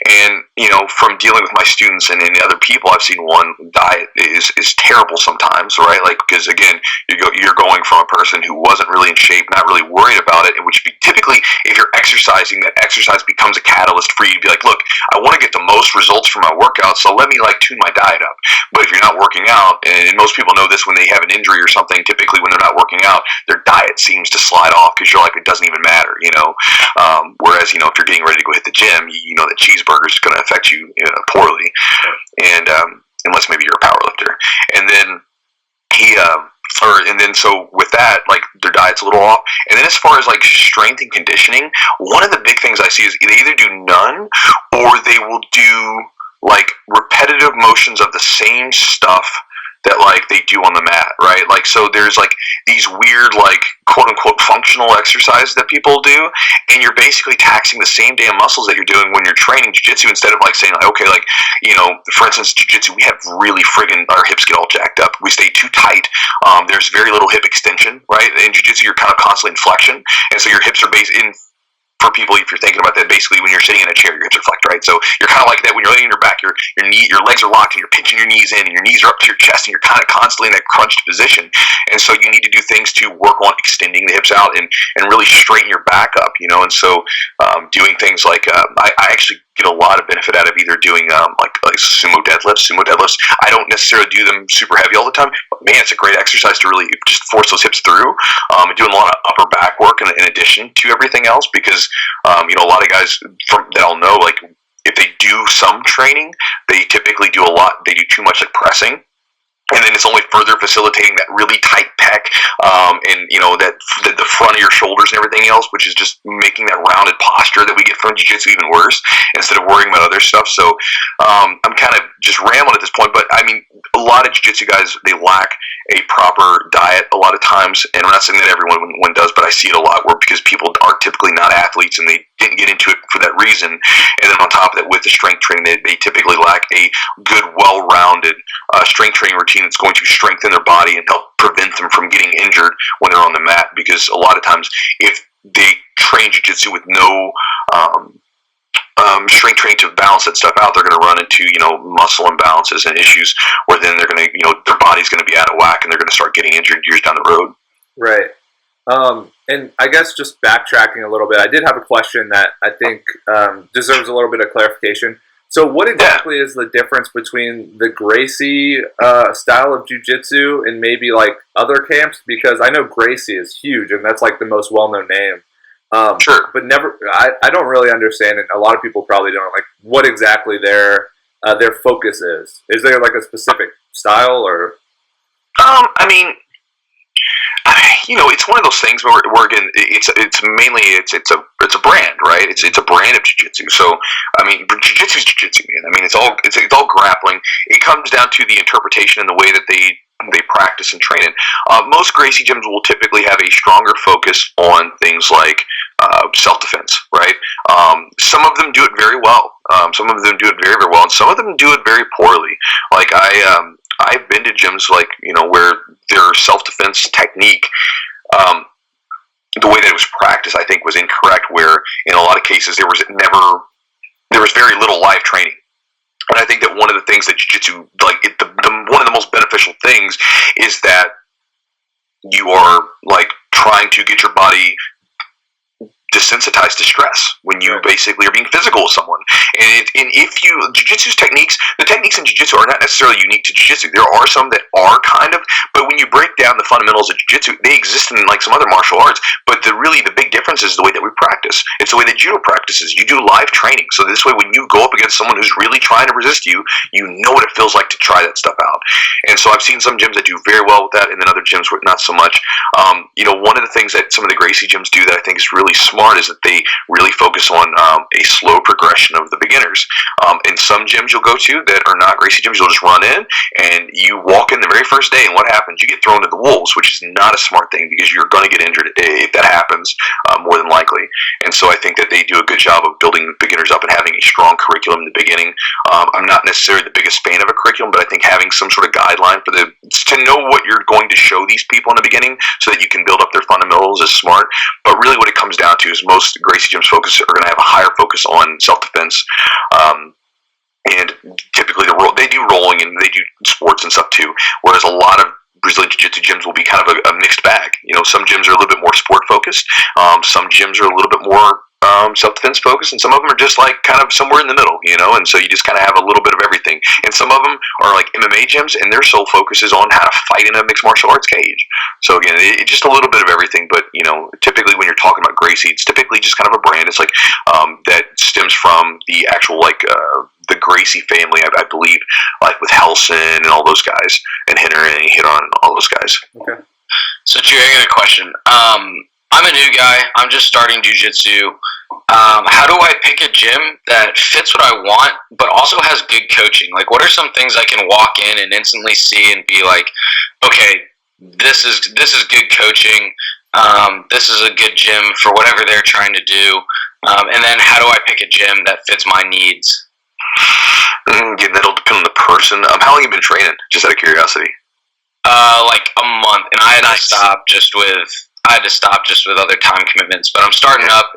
A: And from dealing with my students and other people, I've seen one diet is terrible sometimes, right? Like, because again, you're going from a person who wasn't really in shape, not really worried about it, which typically, if you're exercising, that exercise becomes a catalyst for you to be like, look, I want to get the most results from my workout, so let me like tune my diet up. But if you're not working out, and most people know this when they have an injury or something, typically when they're not working out, their diet seems to slide off because you're like, it doesn't even matter, whereas, if you're getting ready to go hit the gym, you know that cheeseburger is going to affect you poorly, and unless maybe you're a power lifter. And then so with that, like, their diet's a little off. And then as far as like strength and conditioning, one of the big things I see is they either do none or they will do like repetitive motions of the same stuff that like they do on the mat, right? Like, so there's like these weird like quote unquote functional exercises that people do, and you're basically taxing the same damn muscles that you're doing when you're training jiu-jitsu, instead of like saying like, okay, like, for instance, jiu-jitsu, we have really friggin' our hips get all jacked up. We stay too tight. There's very little hip extension, right? In jiu-jitsu, you're kind of constantly in flexion, and so your hips are for people, if you're thinking about that, basically when you're sitting in a chair, your hips are flexed, right? So you're kind of like that when you're laying on your back, your legs are locked and you're pinching your knees in, and your knees are up to your chest, and you're kind of constantly in that crunched position. And so you need to do things to work on extending the hips out and really straighten your back up, And so doing things like I actually get a lot of benefit out of either doing like sumo deadlifts. I don't necessarily do them super heavy all the time, but man, it's a great exercise to really just force those hips through. And doing a lot of upper back work in addition to everything else, because a lot of guys that I'll know, like, if they do some training, they typically do they do too much like pressing. And then it's only further facilitating that really tight pec, and that the front of your shoulders and everything else, which is just making that rounded posture that we get from jiu-jitsu even worse, instead of worrying about other stuff. So I'm kind of just rambling at this point, but I mean, a lot of jiu-jitsu guys, they lack a proper diet a lot of times, and I'm not saying that everyone does, but I see it a lot because people are typically not athletes and they didn't get into it for that reason. And then on top of that, with the strength training, they typically lack a good, well-rounded strength training routine that's going to strengthen their body and help prevent them from getting injured when they're on the mat. Because a lot of times, if they train jiu-jitsu with no strength training to balance that stuff out, they're going to run into muscle imbalances and issues where then they're going to their body's going to be out of whack and they're going to start getting injured years down the road.
C: Right. And I guess just backtracking a little bit, I did have a question that I think deserves a little bit of clarification. So what exactly is the difference between the Gracie style of jiu-jitsu and maybe like other camps? Because I know Gracie is huge and that's like the most well-known name.
A: Sure.
C: But I don't really understand, and a lot of people probably don't, like what exactly their focus is. Is there like a specific style or?
A: I mean, it's one of those things where again, it's mainly it's a brand, right? It's a brand of jiu-jitsu. So I mean, jiu-jitsu is jiu-jitsu, man. I mean, it's all grappling. It comes down to the interpretation and the way that they practice and train it. Most Gracie gyms will typically have a stronger focus on things like self-defense, right? Some of them do it very well. Some of them do it very, very well, and some of them do it very poorly. Like I've been to gyms like where their self-defense technique, the way that it was practiced, I think was incorrect. Where in a lot of cases there was very little live training. And I think that one of the things that jiu-jitsu, like one of the most beneficial things, is that you are like trying to get your body desensitized to stress when you basically are being physical with someone. And if jiu-jitsu's techniques, the techniques in jiu-jitsu are not necessarily unique to jiu-jitsu. There are some that are kind of, but when you break down forgotten the fundamentals of jiu-jitsu. They exist in like some other martial arts, but the big difference is the way that we practice. It's the way that judo practices. You do live training, so this way when you go up against someone who's really trying to resist you, you know what it feels like to try that stuff out. And so I've seen some gyms that do very well with that, and then other gyms where not so much. One of the things that some of the Gracie gyms do that I think is really smart is that they really focus on a slow progression of the beginners. In some gyms you'll go to that are not Gracie gyms, you'll just run in and you walk in the very first day, and what happens? You get thrown to the wolves, which is not a smart thing because you're going to get injured if that happens, more than likely. And so I think that they do a good job of building beginners up and having a strong curriculum in the beginning. I'm not necessarily the biggest fan of a curriculum, but I think having some sort of guideline to know what you're going to show these people in the beginning so that you can build up their fundamentals is smart. But really what it comes down to is most Gracie gyms are going to have a higher focus on self-defense. And typically they do rolling and they do sports and stuff too, whereas a lot of Brazilian Jiu-Jitsu gyms will be kind of a mixed bag. Some gyms are a little bit more sport focused, some gyms are a little bit more self-defense focused, and some of them are just like kind of somewhere in the middle, and so you just kind of have a little bit of everything. And some of them are like MMA gyms, and their sole focus is on how to fight in a mixed martial arts cage. So again, it's just a little bit of everything, but typically when you're talking about Gracie, it's typically just kind of a brand. It's like that stems from the actual the Gracie family, I believe, like with Helson and all those guys, and Henner and Hiron and all those guys.
C: Okay.
D: So, Chewy, I got a question. I'm a new guy. I'm just starting jiu-jitsu. How do I pick a gym that fits what I want, but also has good coaching? Like, what are some things I can walk in and instantly see and be like, okay, this is good coaching. This is a good gym for whatever they're trying to do. And then how do I pick a gym that fits my needs?
A: Again, that'll depend on the person. How long have you been training? Just out of curiosity.
D: Like a month, and I had to stop just with other time commitments. But I'm starting up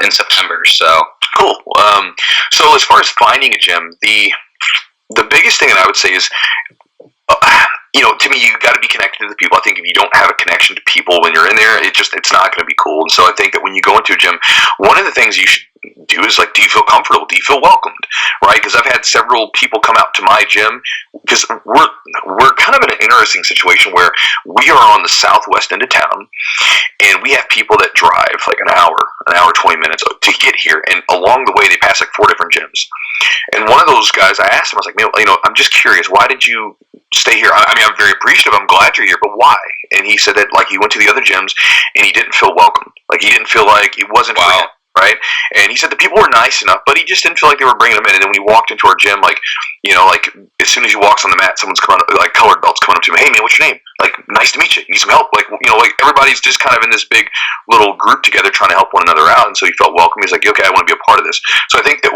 D: in September, so
A: cool. So as far as finding a gym, the biggest thing that I would say is, to me, you got to be connected to the people. I think if you don't have a connection to people when you're in there, it's not going to be cool. And so I think that when you go into a gym, one of the things you should do is like, do you feel comfortable? Do you feel welcomed? Right? Because I've had several people come out to my gym because we're kind of in an interesting situation where we are on the southwest end of town, and we have people that drive like an hour 20 minutes to get here, and along the way they pass like 4 different gyms. And one of those guys, I asked him, I was like, I'm just curious, why did you stay here? I mean, I'm very appreciative. I'm glad you're here, but why? And he said that like he went to the other gyms and he didn't feel welcomed. Like he didn't feel like it wasn't for him. Right? And he said the people were nice enough, but he just didn't feel like they were bringing him in. And then when he walked into our gym, like as soon as he walks on the mat, someone's coming up, like colored belts coming up to him. Hey man, what's your name? Like, nice to meet you. Need some help? Like, like everybody's just kind of in this big little group together trying to help one another out. And so he felt welcome. He's like, okay, I want to be a part of this. So I think that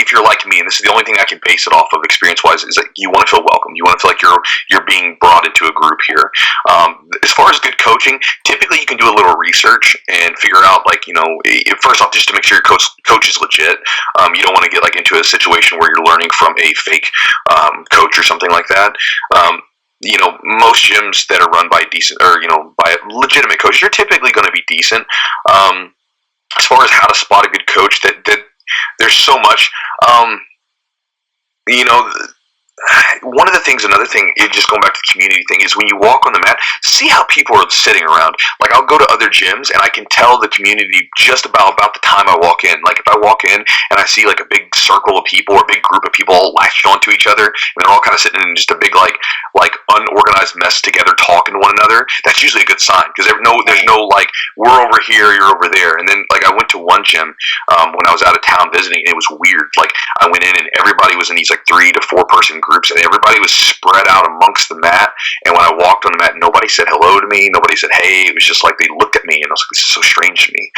A: if you're like me, and this is the only thing I can base it off of experience-wise, is that you want to feel welcome. You want to feel like you're being brought into a group here. As far as good coaching, typically you can do a little research and figure out, first off, just to make sure your coach is legit. You don't want to get into a situation where you're learning from a fake coach or something like that. Most gyms that are run by decent or by legitimate coaches are typically going to be decent. As far as how to spot a good coach, that there's so much. One of the things, another thing, just going back to the community thing, is when you walk on the mat, see how people are sitting around. Like, I'll go to other gyms, and I can tell the community just about the time I walk in. Like, if I walk in, and I see, like, a big circle of people, or a big group of people all latched onto each other, and they're all kind of sitting in just a big, like unorganized mess together talking to one another, that's usually a good sign, because there's no, we're over here, you're over there. And then, I went to one gym when I was out of town visiting, and it was weird. Like, I went in, and everybody was in these, 3 to 4 person groups, and everybody was spread out amongst the mat. And when I walked on the mat, nobody said hello to me, nobody said hey. It was just like they looked at me, and I was like, this is so strange to me.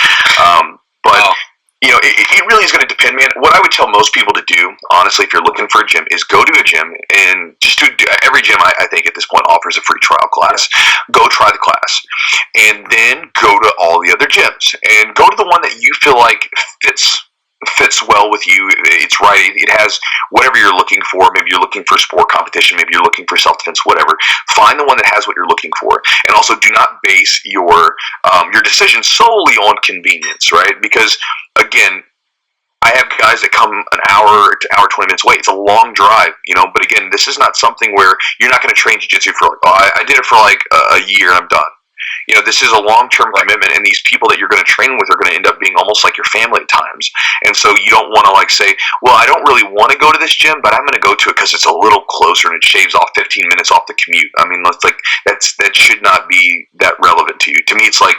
A: It really is going to depend, man. What I would tell most people to do, honestly, if you're looking for a gym, is go to a gym, and just every gym, I think, at this point offers a free trial class. Go try the class, and then go to all the other gyms, and go to the one that you feel like fits well with you. It's right. It has whatever you're looking for. Maybe you're looking for sport competition. Maybe you're looking for self-defense, whatever. Find the one that has what you're looking for. And also do not base your decision solely on convenience, right? Because, again, I have guys that come an hour to hour 20 minutes away. It's a long drive, but again, this is not something where you're not going to train jiu-jitsu for I did it for like a year and I'm done. This is a long-term commitment, and these people that you're going to train with are going to end up being almost like your family at times. And so you don't want to say, well, I don't really want to go to this gym, but I'm going to go to it because it's a little closer and it shaves off 15 minutes off the commute. I mean, that should not be that relevant to you. To me, it's like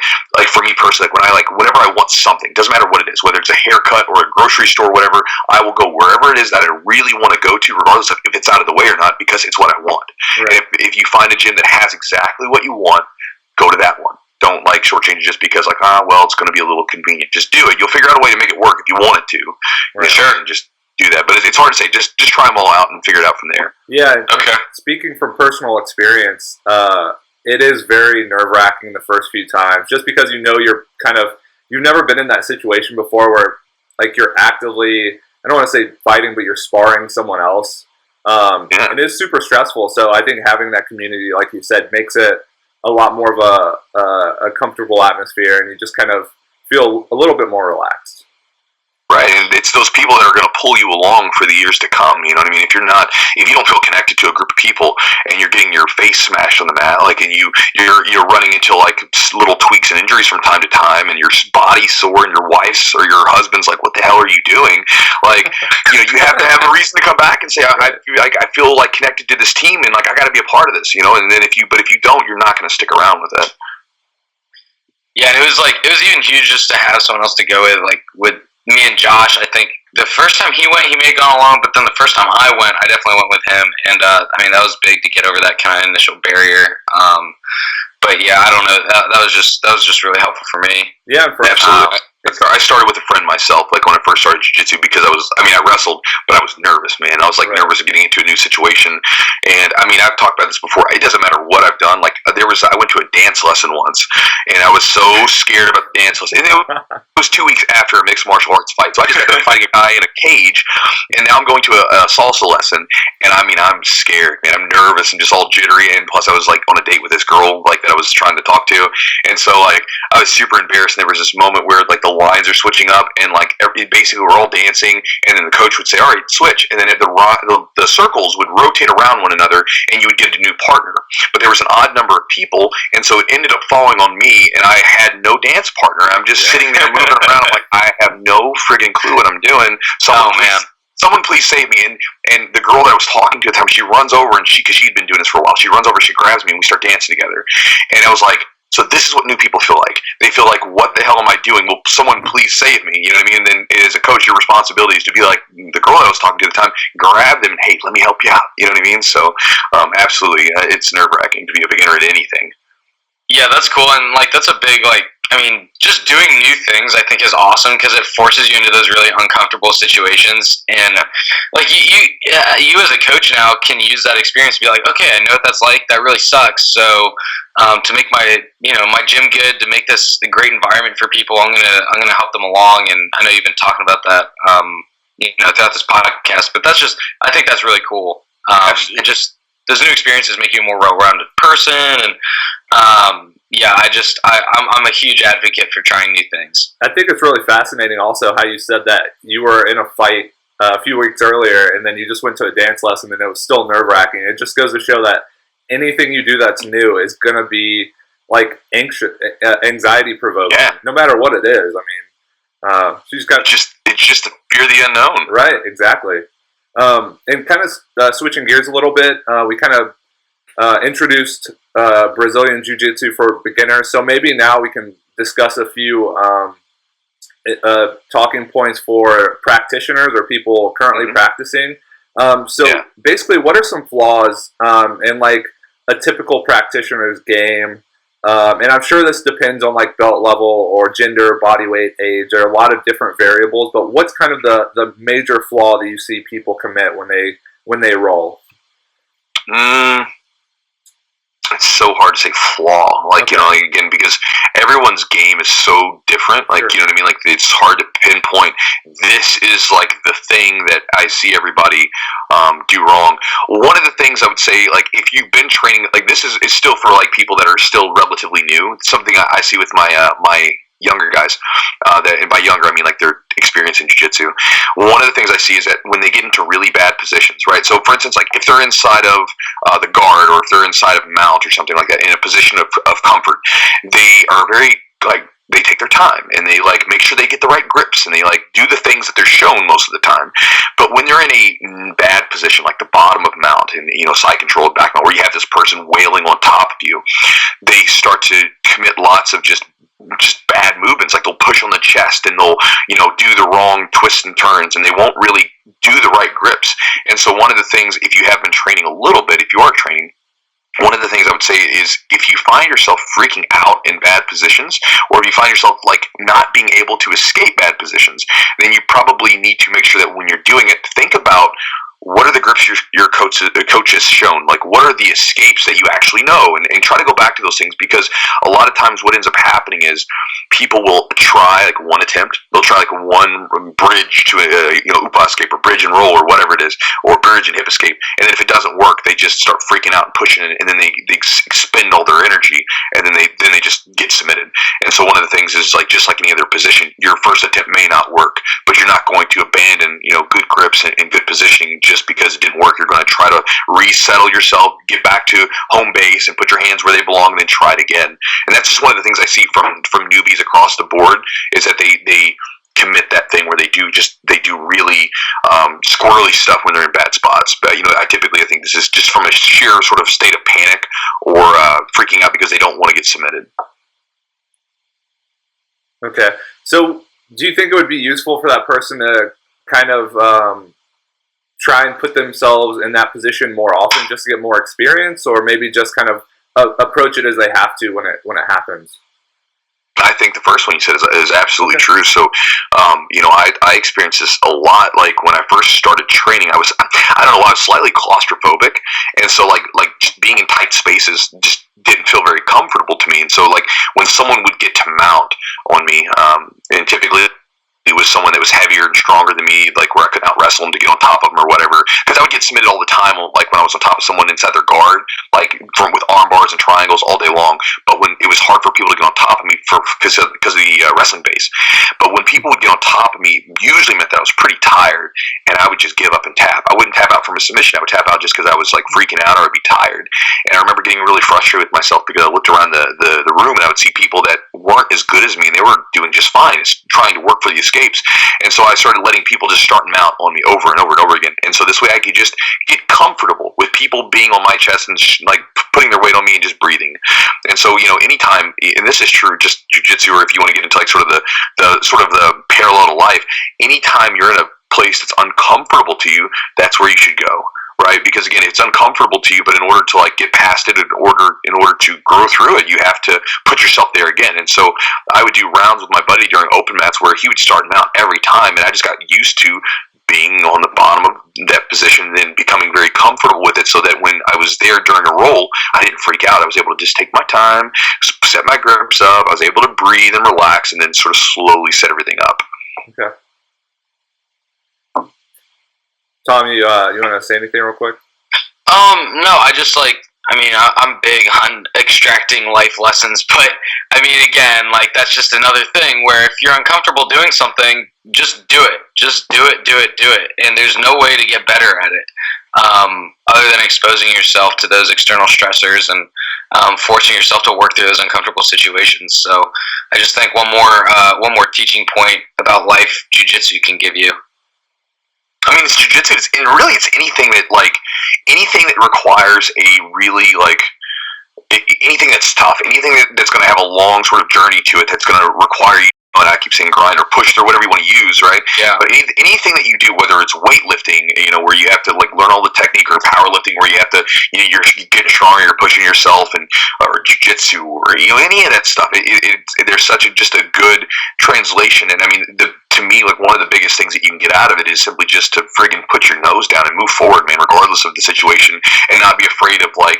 A: for me personally, whenever I want something, doesn't matter what it is, whether it's a haircut or a grocery store, whatever, I will go wherever it is that I really want to go to, regardless of if it's out of the way or not, because it's what I want. Right. And if you find a gym that has exactly what you want, go to that one. Don't shortchange it just because it's going to be a little convenient. Just do it. You'll figure out a way to make it work if you want it to. Right. Sure. And just do that. But it's hard to say. Just try them all out and figure it out from there.
C: Yeah. Okay. Speaking from personal experience, it is very nerve-wracking the first few times, just because you've never been in that situation before where you're actively, I don't want to say fighting, but you're sparring someone else. And it is super stressful. So I think having that community, like you said, makes it a lot more of a comfortable atmosphere, and you just kind of feel a little bit more relaxed.
A: Right, and it's those people that are going to pull you along for the years to come. You know what I mean? If you don't feel connected to a group of people, and you're getting your face smashed on the mat, and you're running into little tweaks and injuries from time to time, and your body's sore, and your wife's or your husband's what the hell are you doing? You have to have a reason to come back and say, I feel connected to this team, and I got to be a part of this. And then if you don't, you're not going to stick around with it.
D: Yeah, and it was even huge just to have someone else to go with me and Josh. I think the first time he went, he may have gone along, but then the first time I went, I definitely went with him, and that was big to get over that kind of initial barrier. But yeah, I don't know. That was just really helpful for me.
C: Yeah,
A: absolutely. I started with a friend myself, when I first started jiu-jitsu, because I wrestled, but I was nervous, man. I was nervous of getting into a new situation. And I've talked about this before. It doesn't matter what I've done. I went to a dance lesson once, and I was so scared about the dance lesson. And it was 2 weeks after a mixed martial arts fight. So I just ended up fighting a guy in a cage, and now I'm going to a salsa lesson, and I'm scared, man. I'm nervous and just all jittery, and plus I was on a date with this girl that I was trying to talk to, and so I was super embarrassed. And there was this moment where the lines are switching up, and basically we're all dancing, and then the coach would say, all right, switch, and then the circles would rotate around one another, and you would get a new partner. But there was an odd number of people, and so it ended up falling on me, and I had no dance partner. I'm just sitting there moving around. I'm I have no friggin' clue what I'm doing. Someone please save me. And the girl that I was talking to at the time, she runs over, and because she'd been doing this for a while, she runs over, she grabs me, and we start dancing together. And I was so this is what new people feel like. They feel what the hell am I doing? Will someone please save me? You know what I mean? And then as a coach, your responsibility is to be the girl I was talking to at the time, grab them and, hey, let me help you out. You know what I mean? So absolutely, it's nerve-wracking to be a beginner at anything.
D: Yeah, that's cool. And that's a big just doing new things I think is awesome, because it forces you into those really uncomfortable situations. And you as a coach now can use that experience to be okay, I know what that's like. That really sucks. So to make my gym good, to make this a great environment for people, I'm gonna help them along. And I know you've been talking about that throughout this podcast, but I think that's really cool. And just those new experiences make you a more well-rounded person. And I'm a huge advocate for trying new things.
C: I think it's really fascinating also how you said that you were in a fight a few weeks earlier, and then you just went to a dance lesson, and it was still nerve-wracking. It just goes to show that anything you do that's new is going to be anxiety-provoking, no matter what it is.
A: It's just the fear of the unknown.
C: Right, exactly. And kind of switching gears a little bit, we kind of introduced Brazilian Jiu-Jitsu for beginners, so maybe now we can discuss a few talking points for practitioners or people currently practicing. Basically, what are some flaws in a typical practitioner's game? And I'm sure this depends on belt level or gender, body weight, age. There are a lot of different variables, but what's kind of the major flaw that you see people commit when they roll?
A: It's so hard to say flaw, again, because everyone's game is so different. You know what I mean? It's hard to pinpoint. This is the thing that I see everybody do wrong. One of the things I would say, if you've been training, this is still for people that are still relatively new. It's something I see with my younger guys, and by younger I mean like they're experienced in jiu-jitsu. One of the things I see is that when they get into really bad positions, right? So for instance, like if they're inside of the guard, or if they're inside of mount or something like that, in a position of comfort, they are very like, they take their time and they like make sure they get the right grips, and they like do the things that they're shown most of the time. But when they're in a bad position, like the bottom of mount and side control of back mount, where you have this person wailing on top of you, they start to commit lots of just bad movements. Like they'll push on the chest, and they'll do the wrong twists and turns, and they won't really do the right grips. And so one of the things, if you have been training a little bit, if you are training, one of the things I would say is, if you find yourself freaking out in bad positions, or if you find yourself like not being able to escape bad positions, then you probably need to make sure that when you're doing it, think about, what are the grips your coach has shown? Like, what are the escapes that you actually know? And try to go back to those things, because a lot of times what ends up happening is people will try like one attempt. They'll try like one bridge to a upa escape, or bridge and roll, or whatever it is, or bridge and hip escape. And then if it doesn't work, they just start freaking out and pushing it, and then they expend all their energy, and then they just get submitted. And so one of the things is, like, just like any other position, your first attempt may not work, but you're not going to abandon good grips and good positioning just because it didn't work. You're going to try to resettle yourself, get back to home base, and put your hands where they belong, and then try it again. And that's just one of the things I see from newbies across the board, is that they commit that thing where they do really squirrely stuff when they're in bad spots. But I think this is just from a sheer sort of state of panic, or freaking out because they don't want to get submitted.
C: Okay, so do you think it would be useful for that person to kind of try and put themselves in that position more often, just to get more experience, or maybe just kind of approach it as they have to when it happens?
A: I think the first one you said is absolutely true. So, I experienced this a lot. Like when I first started training, I was slightly claustrophobic, and so like just being in tight spaces just didn't feel very comfortable to me. And so like when someone would get to mount on me, and typically it was someone that was heavier and stronger than me, like where I could out wrestle them to get on top of them or whatever. Because I would get submitted all the time, like when I was on top of someone inside their guard, like with arm bars and triangles all day long. But when it was hard for people to get on top of me because of the wrestling base. But when people would get on top of me, usually meant that I was pretty tired, and I would just give up and tap. I wouldn't tap out from a submission. I would tap out just because I was like freaking out, or I'd be tired. And I remember getting really frustrated with myself, because I looked around the room and I would see people that weren't as good as me, and they were doing just fine. It's trying to work for the escapes. And so I started letting people just start mount on me over and over and over again. And so this way I could just get comfortable with people being on my chest and like putting their weight on me and just breathing. And so, anytime, and this is true just jiu-jitsu, or if you want to get into like sort of the parallel to life, anytime you're in a place that's uncomfortable to you, that's where you should go. Right? Because again, it's uncomfortable to you, but in order to like get past it, in order to grow through it, you have to put yourself there again. And so I would do rounds with my buddy during open mats where he would start mount every time, and I just got used to being on the bottom of that position, and then becoming very comfortable with it, so that when I was there during a roll, I didn't freak out. I was able to just take my time, set my grips up. I was able to breathe and relax, and then sort of slowly set everything up.
C: Okay. Tom, you want to say anything real quick?
D: No, I'm big on extracting life lessons, but again, like that's just another thing where if you're uncomfortable doing something, just do it. Just do it. And there's no way to get better at it, other than exposing yourself to those external stressors and forcing yourself to work through those uncomfortable situations. So I just think one more teaching point about life jiu-jitsu can give you.
A: It's jiu-jitsu, it's anything that requires a really, like, anything that's tough, anything that's going to have a long sort of journey to it, that's going to require you, and I keep saying grind or push or whatever you want to use, right?
D: Yeah.
A: But anything that you do, whether it's weightlifting, where you have to like learn all the technique, or powerlifting, where you have to, you're getting stronger, you're pushing yourself, or jiu-jitsu, or any of that stuff. There's just a good translation, and to me, like one of the biggest things that you can get out of it is simply just to friggin' put your nose down and move forward, man, regardless of the situation, and not be afraid of like,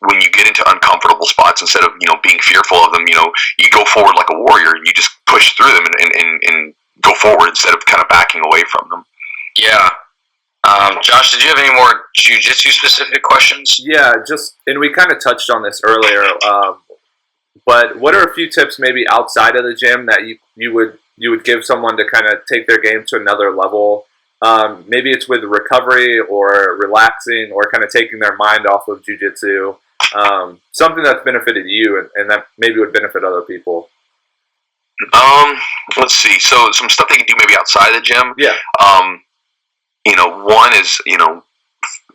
A: when you get into uncomfortable spots, instead of being fearful of them, you go forward like a warrior, and you just push through them and go forward instead of kind of backing away from them.
D: Yeah. Josh, did you have any more jiu-jitsu specific questions?
C: Yeah, and we kind of touched on this earlier. But what are a few tips maybe outside of the gym that you would give someone to kind of take their game to another level? Maybe it's with recovery or relaxing or kind of taking their mind off of jiu-jitsu. Something that's benefited you and that maybe would benefit other people.
A: Let's see. So some stuff they can do maybe outside of the gym.
C: Yeah.
A: One is,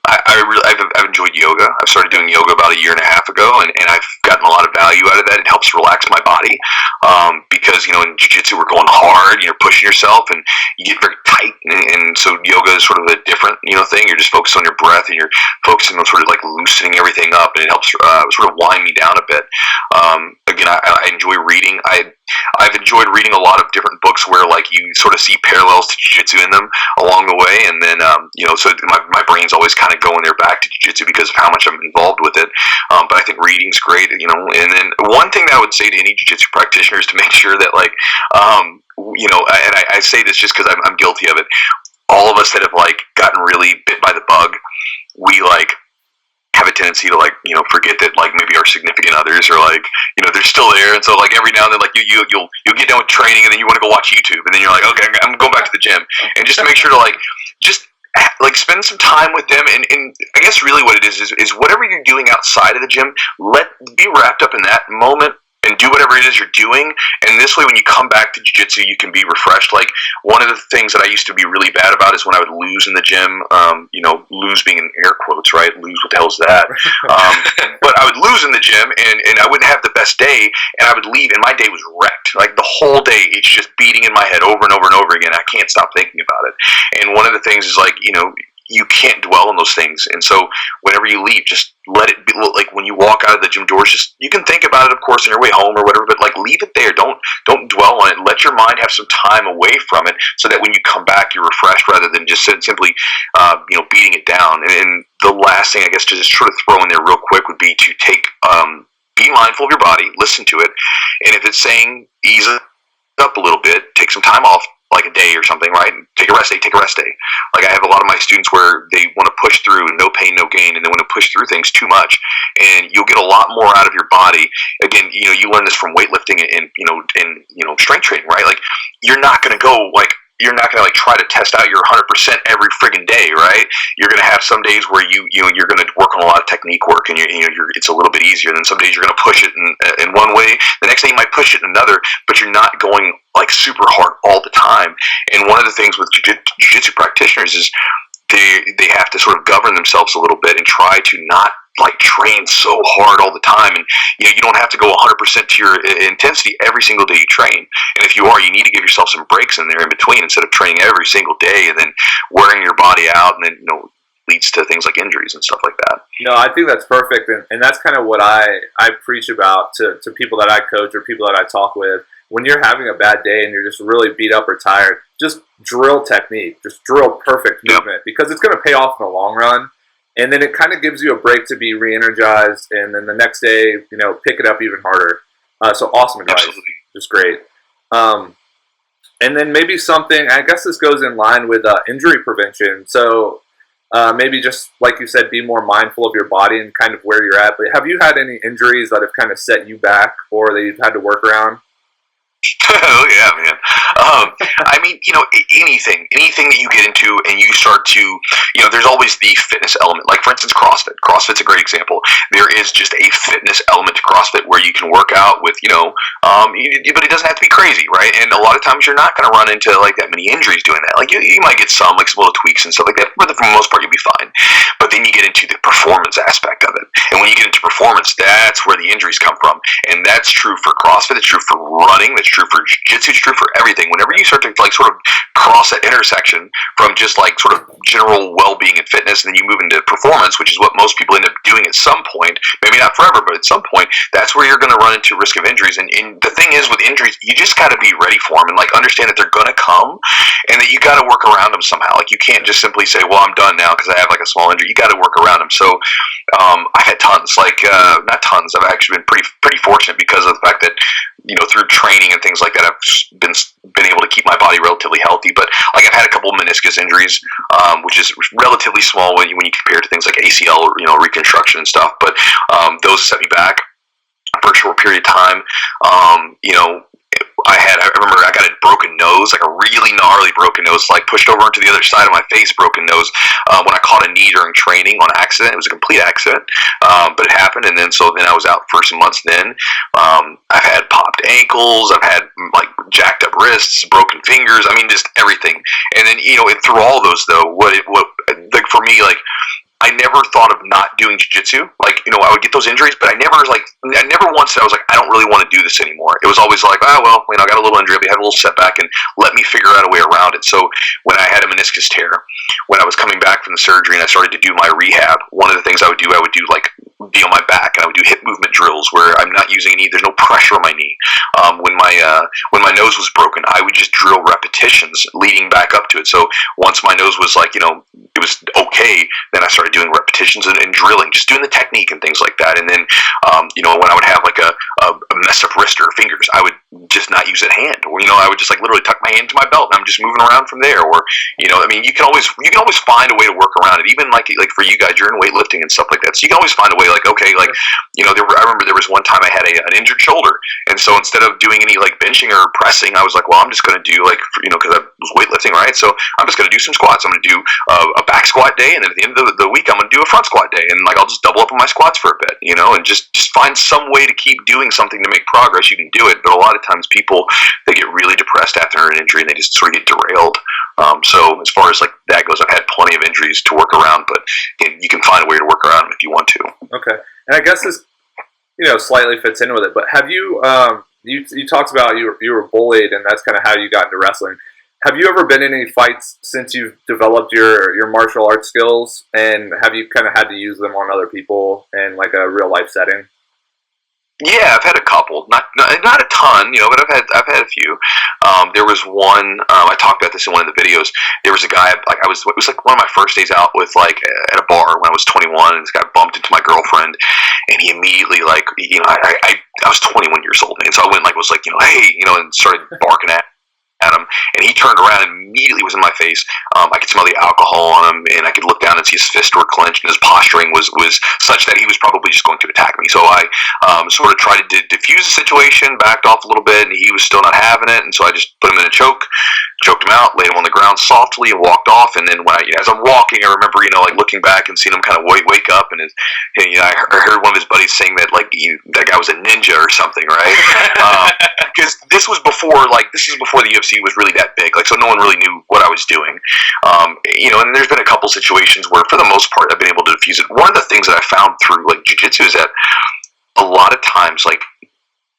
A: I've enjoyed yoga. I started doing yoga about a year and a half ago, and I've gotten a lot of value out of that. It helps relax my body because, in jiu-jitsu we're going hard, you're pushing yourself, and you get very tight, and so yoga is sort of a different, thing. You're just focused on your breath, and you're focusing on sort of like loosening everything up, and it helps sort of wind me down a bit. Again, I enjoy reading. I've enjoyed reading a lot of different books where like you sort of see parallels to jiu-jitsu in them along the way, and then so my brain's always kind of going there back to jiu-jitsu because of how much I'm involved with it. But I think reading's great, and then one thing that I would say to any jiu-jitsu practitioner is to make sure that like and I say this just because I'm guilty of it. All of us that have like gotten really bit by the bug, we like have a tendency to like forget that like maybe our significant others are like they're still there, and so like every now and then like you'll get done with training and then you want to go watch YouTube, and then you're like, okay, I'm going back to the gym, and just to make sure to like just like spend some time with them, and I guess really what it is whatever you're doing outside of the gym, be wrapped up in that moment and do whatever it is you're doing, and this way when you come back to jiu-jitsu you can be refreshed. Like one of the things that I used to be really bad about is when I would lose in the gym, lose being in air quotes, right? Lose, what the hell is that? But I would lose in the gym and I wouldn't have the best day, and I would leave and my day was wrecked. Like the whole day it's just beating in my head over and over and over again. I can't stop thinking about it. And one of the things is like, you can't dwell on those things, and so whenever you leave, just let it be. Like when you walk out of the gym doors, just you can think about it, of course, on your way home or whatever, but like leave it there. Don't dwell on it. Let your mind have some time away from it, so that when you come back, you're refreshed rather than just simply beating it down. And the last thing I guess to just sort of throw in there real quick would be to take be mindful of your body, listen to it, and if it's saying ease up a little bit, take some time off, like a day or something, right? Take a rest day. Like I have a lot of my students where they want to push through, no pain, no gain, and they want to push through things too much, and you'll get a lot more out of your body. Again, you learn this from weightlifting and strength training, right? Like you're not going to go like. You're not going to like try to test out your 100% every friggin' day, right? You're going to have some days where you're going to work on a lot of technique work, and it's a little bit easier. Then some days you're going to push it in one way. The next day you might push it in another, but you're not going like super hard all the time. And one of the things with jiu-jitsu practitioners is they have to sort of govern themselves a little bit and try to not like train so hard all the time, and you don't have to go 100% to your intensity every single day you train. And if you are, you need to give yourself some breaks in there in between instead of training every single day and then wearing your body out, and then leads to things like injuries and stuff like that.
C: No, I think that's perfect, and that's kind of what I preach about to people that I coach or people that I talk with. When you're having a bad day and you're just really beat up or tired, just drill technique, just drill perfect movement, because it's going to pay off in the long run. And then it kind of gives you a break to be re-energized, and then the next day, pick it up even harder. So awesome advice.
A: Absolutely.
C: Just great. And then maybe something, I guess this goes in line with injury prevention. So maybe just, like you said, be more mindful of your body and kind of where you're at. But have you had any injuries that have kind of set you back or that you've had to work around?
A: Oh yeah, man. I mean, anything that you get into and you start to, there's always the fitness element. Like for instance, CrossFit. CrossFit's a great example. There is just a fitness element to CrossFit where you can work out with, but it doesn't have to be crazy, right? And a lot of times you're not going to run into like that many injuries doing that. Like you might get some like some little tweaks and stuff like that, but for the most part you'll be fine. But then you get into the performance aspect of it, and when you get into performance, that's where the injuries come from. And that's true for CrossFit. It's true for running. That's true for jiu-jitsu. It's true for everything. Whenever you start to like sort of cross that intersection from just like sort of general well-being and fitness, and then you move into performance, which is what most people end up doing at some point, maybe not forever, but at some point, that's where you're going to run into risk of injuries. And the thing is with injuries, you just got to be ready for them and like understand that they're going to come, and that you got to work around them somehow. Like you can't just simply say, well, I'm done now because I have like a small injury. You got to work around them. So I've had tons, like not tons. I've actually been pretty fortunate because of the fact that through training and things like that, I've been able to keep my body relatively healthy. But like I've had a couple of meniscus injuries, which is relatively small when you compare to things like ACL or reconstruction and stuff. But those set me back. for a short period of time. I remember I got a broken nose, like a really gnarly broken nose, like pushed over into the other side of my face, broken nose, when I caught a knee during training on accident. It was a complete accident, but it happened, and then I was out for some months then. I've had popped ankles, I've had like jacked up wrists, broken fingers, I mean, just everything. And then, through all those though, like for me, like, I never thought of not doing jiu-jitsu. Like, I would get those injuries, but I never once said, I was like, I don't really want to do this anymore. It was always like, I got a little injury, I had a little setback, and let me figure out a way around it. So when I had a meniscus tear, when I was coming back from the surgery and I started to do my rehab, one of the things I would do like be on my back, and I would do hip movement drills where I'm not using any, there's no pressure on my knee. When my nose was broken, I would just drill repetitions leading back up to it. So once my nose was like, it was okay, then I started doing repetitions and drilling, just doing the technique and things like that. And then, when I would have like a messed up wrist or fingers, I would just not use that hand, or I would just like literally tuck my hand into my belt and I'm just moving around from there. Or you can always find a way to work around it. Even like for you guys, you're in weightlifting and stuff like that, so you can always find a way. Like, okay, like I remember there was one time I had an injured shoulder, and so instead of doing any like benching or pressing, I was like, well, I'm just going to do like because I was weightlifting, right? So I'm just going to do some squats. I'm going to do a back squat day, and then at the end of the week, I'm going to do a front squat day, and like I'll just double up on my squats for a bit, and just find some way to keep doing something to make progress. You can do it, but a lot of times people, they get really depressed after an injury and they just sort of get derailed. So as far as like that goes, I've had plenty of injuries to work around, but you can find a way to work around them if you want to.
C: Okay, and I guess this slightly fits in with it, but have you you talked about you were bullied, and that's kind of how you got into wrestling. Have you ever been in any fights since you've developed your martial arts skills, and have you kind of had to use them on other people in like a real life setting?
A: Yeah, I've had a couple, not a ton, but I've had a few. There was one, I talked about this in one of the videos. There was a guy, like it was like one of my first days out with like at a bar when I was 21, and this guy bumped into my girlfriend, and he immediately like, I was 21 years old, and so I went like was like hey, and started barking at him, and he turned around and immediately was in my face. I could smell the alcohol on him, and I could look down and see his fists were clenched, and his posturing was such that he was probably just going to attack me. So I sort of tried to diffuse the situation, backed off a little bit, and he was still not having it, and so I just put him in a choke, choked him out, laid him on the ground softly, and walked off. And then as I'm walking, I remember like looking back and seeing him kind of wake up, and I heard one of his buddies saying that like that guy was a ninja or something, right? Because this was before the UFC was really that big, like, so no one really knew what I was doing. And there's been a couple situations where for the most part I've been able to diffuse it. One of the things that I found through like jiu-jitsu is that a lot of times, like,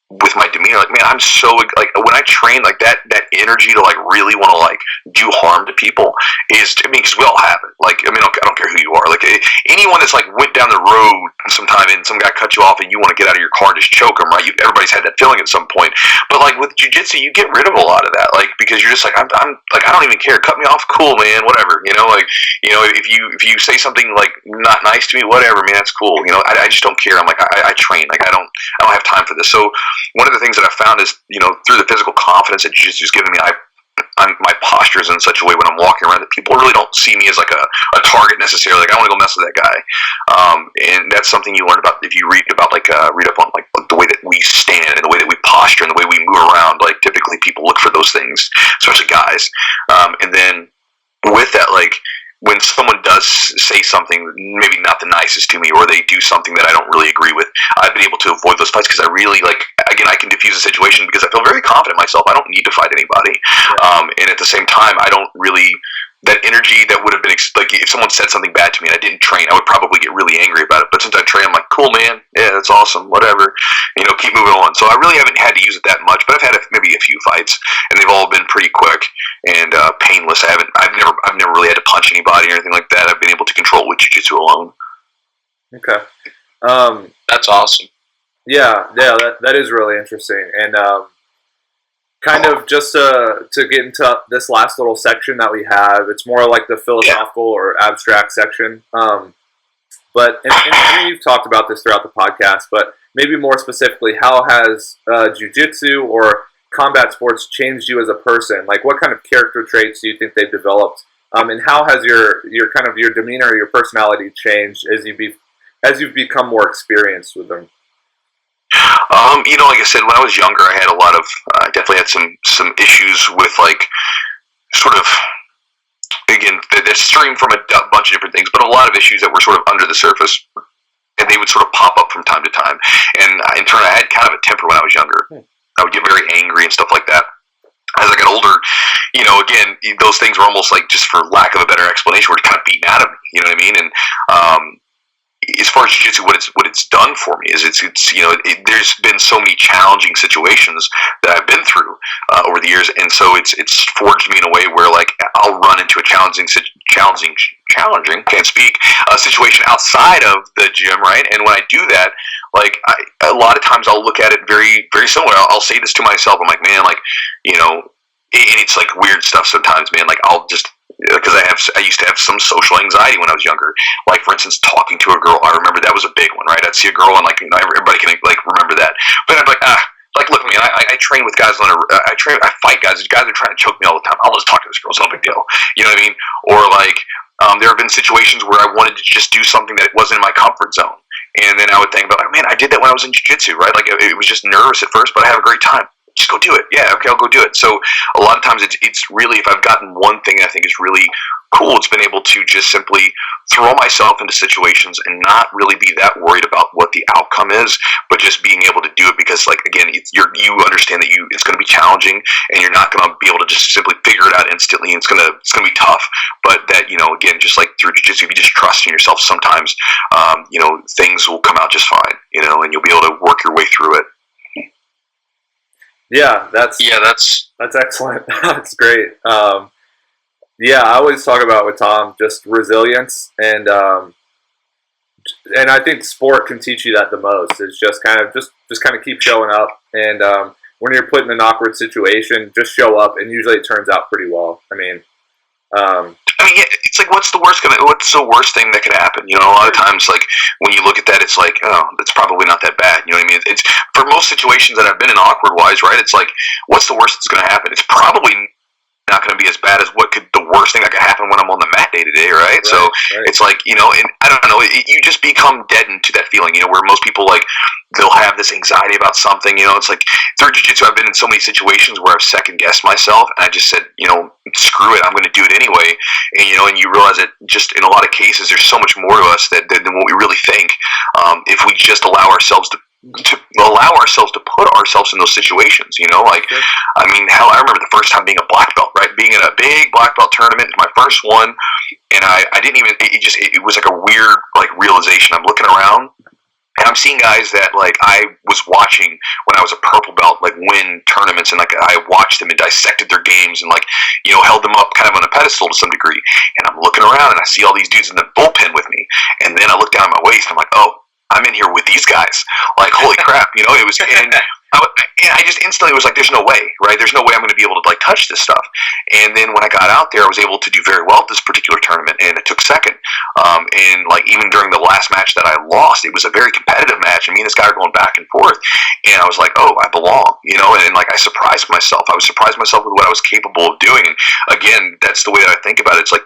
A: with my demeanor, like, man, I'm so like when I train, like that energy to like really want to like do harm to people is, because we all have it. Like, I don't care who you are. Like anyone that's like went down the road sometime and some guy cut you off and you want to get out of your car and just choke them, right? Everybody's had that feeling at some point. But like with jiu-jitsu, you get rid of a lot of that, like, because you're just like, I'm like, I don't even care. Cut me off, cool, man, whatever. If you say something like not nice to me, whatever, man, that's cool. I just don't care. I'm like, I train. Like I don't have time for this. So one of the things that I found is, through the physical confidence that jiu-jitsu has given me, my posture is in such a way when I'm walking around that people really don't see me as like a target necessarily. Like, I want to go mess with that guy. And that's something you learn about if you read up on like the way that we stand and the way that we posture and the way we move around. Like, typically people look for those things, especially guys. And then with that, like, when someone does say something maybe not the nicest to me, or they do something that I don't really agree with, I've been able to avoid those fights because I really, like, again, I can diffuse a situation because I feel very confident in myself. I don't need to fight anybody. And at the same time, I don't really, that energy that would have been, like, if someone said something bad to me and I didn't train, I would probably get really angry about it. But since I train, I'm like, cool, man, yeah, that's awesome, whatever, keep moving on. So I really haven't had to use it that much, but I've had maybe a few fights, and they've all been pretty quick and painless. I've never really had to punch anybody or anything like that. I've been able to control with jiu-jitsu alone.
C: Okay.
D: That's awesome.
C: Yeah, that is really interesting. And kind of just to get into this last little section that we have, it's more like the philosophical or abstract section. But and you've talked about this throughout the podcast, but maybe more specifically, how has jiu-jitsu or combat sports changed you as a person? Like, what kind of character traits do you think they've developed? And how has your kind of your demeanor, your personality changed as you've become more experienced with them?
A: Like I said, when I was younger, I had a lot of, definitely had some issues with like, sort of, again, that stream from a bunch of different things, but a lot of issues that were sort of under the surface, and they would sort of pop up from time to time. And in turn, I had kind of a temper when I was younger. I would get very angry and stuff like that. As I got older, again, those things were almost like, just for lack of a better explanation, were kind of beaten out of me. You know what I mean? And as far as jiu-jitsu, what it's done for me is there's been so many challenging situations that I've been through over the years, and so it's forged me in a way where, like, I'll run into a challenging can't speak, situation outside of the gym, right? And when I do that, like, a lot of times I'll look at it very, very similar. I'll say this to myself. I'm like, man, like, and it's like weird stuff sometimes, man. Like, I'll just, because I used to have some social anxiety when I was younger. Like, for instance, talking to a girl. I remember that was a big one, right? I'd see a girl and, like, everybody can, like, remember that. But I'd be like, look, man, I train with guys I fight guys. These guys are trying to choke me all the time. I'll just talk to this girl. It's no big deal. You know what I mean? Or, like, there have been situations where I wanted to just do something that wasn't in my comfort zone. And then I would think about, like, man, I did that when I was in jiu-jitsu, right? Like, it was just nervous at first, but I had a great time. Just go do it. Yeah, okay, I'll go do it. So a lot of times it's really, if I've gotten one thing I think is really cool, it's been able to just simply throw myself into situations and not really be that worried about what the outcome is, but just being able to do it because, like, again, you understand that it's going to be challenging, and you're not going to be able to just simply figure it out instantly. And it's going to be tough, but that, again, just like through jiu-jitsu, if you just trust in yourself, sometimes things will come out just fine, and you'll be able to work your way through it.
C: Yeah, that's excellent. That's great. I always talk about with Tom just resilience, and I think sport can teach you that the most. Is just kind of keep showing up, and when you're put in an awkward situation, just show up, and usually it turns out pretty well. I mean,
A: it's like, what's the worst thing that could happen? A lot of times, like, when you look at that, it's like, oh, that's probably not that bad. You know what I mean? It's for most situations that I've been in awkward wise, right? It's like, what's the worst that's going to happen? It's probably not going to be as bad as the worst thing that could happen when I'm on the mat day to day, right? So it's like, and I don't know, you just become deadened to that feeling, where most people, like, they'll have this anxiety about something, it's like, through jiu-jitsu, I've been in so many situations where I've second-guessed myself, and I just said, screw it, I'm going to do it anyway, and you realize that just in a lot of cases, there's so much more to us than what we really think, if we just allow ourselves to put ourselves in those situations, like, I mean, hell, I remember the first time being a black belt, right? Being in a big black belt tournament, my first one, and I didn't even, it was like a weird, like, realization. I'm looking around, and I'm seeing guys that, like, I was watching when I was a purple belt, like, win tournaments, and, like, I watched them and dissected their games and, like, held them up kind of on a pedestal to some degree, and I'm looking around, and I see all these dudes in the bullpen with me, and then I look down at my waist, and I'm like, oh, I'm in here with these guys. Like, holy crap, it was, and I just instantly was like, there's no way, right? There's no way I'm going to be able to, like, touch this stuff. And then when I got out there, I was able to do very well at this particular tournament, and it took second. And, like, even during the last match that I lost, it was a very competitive match, and me and this guy were going back and forth, and I was like, oh, I belong, and like, I surprised myself. I was surprised myself with what I was capable of doing. And again, that's the way that I think about it. It's like,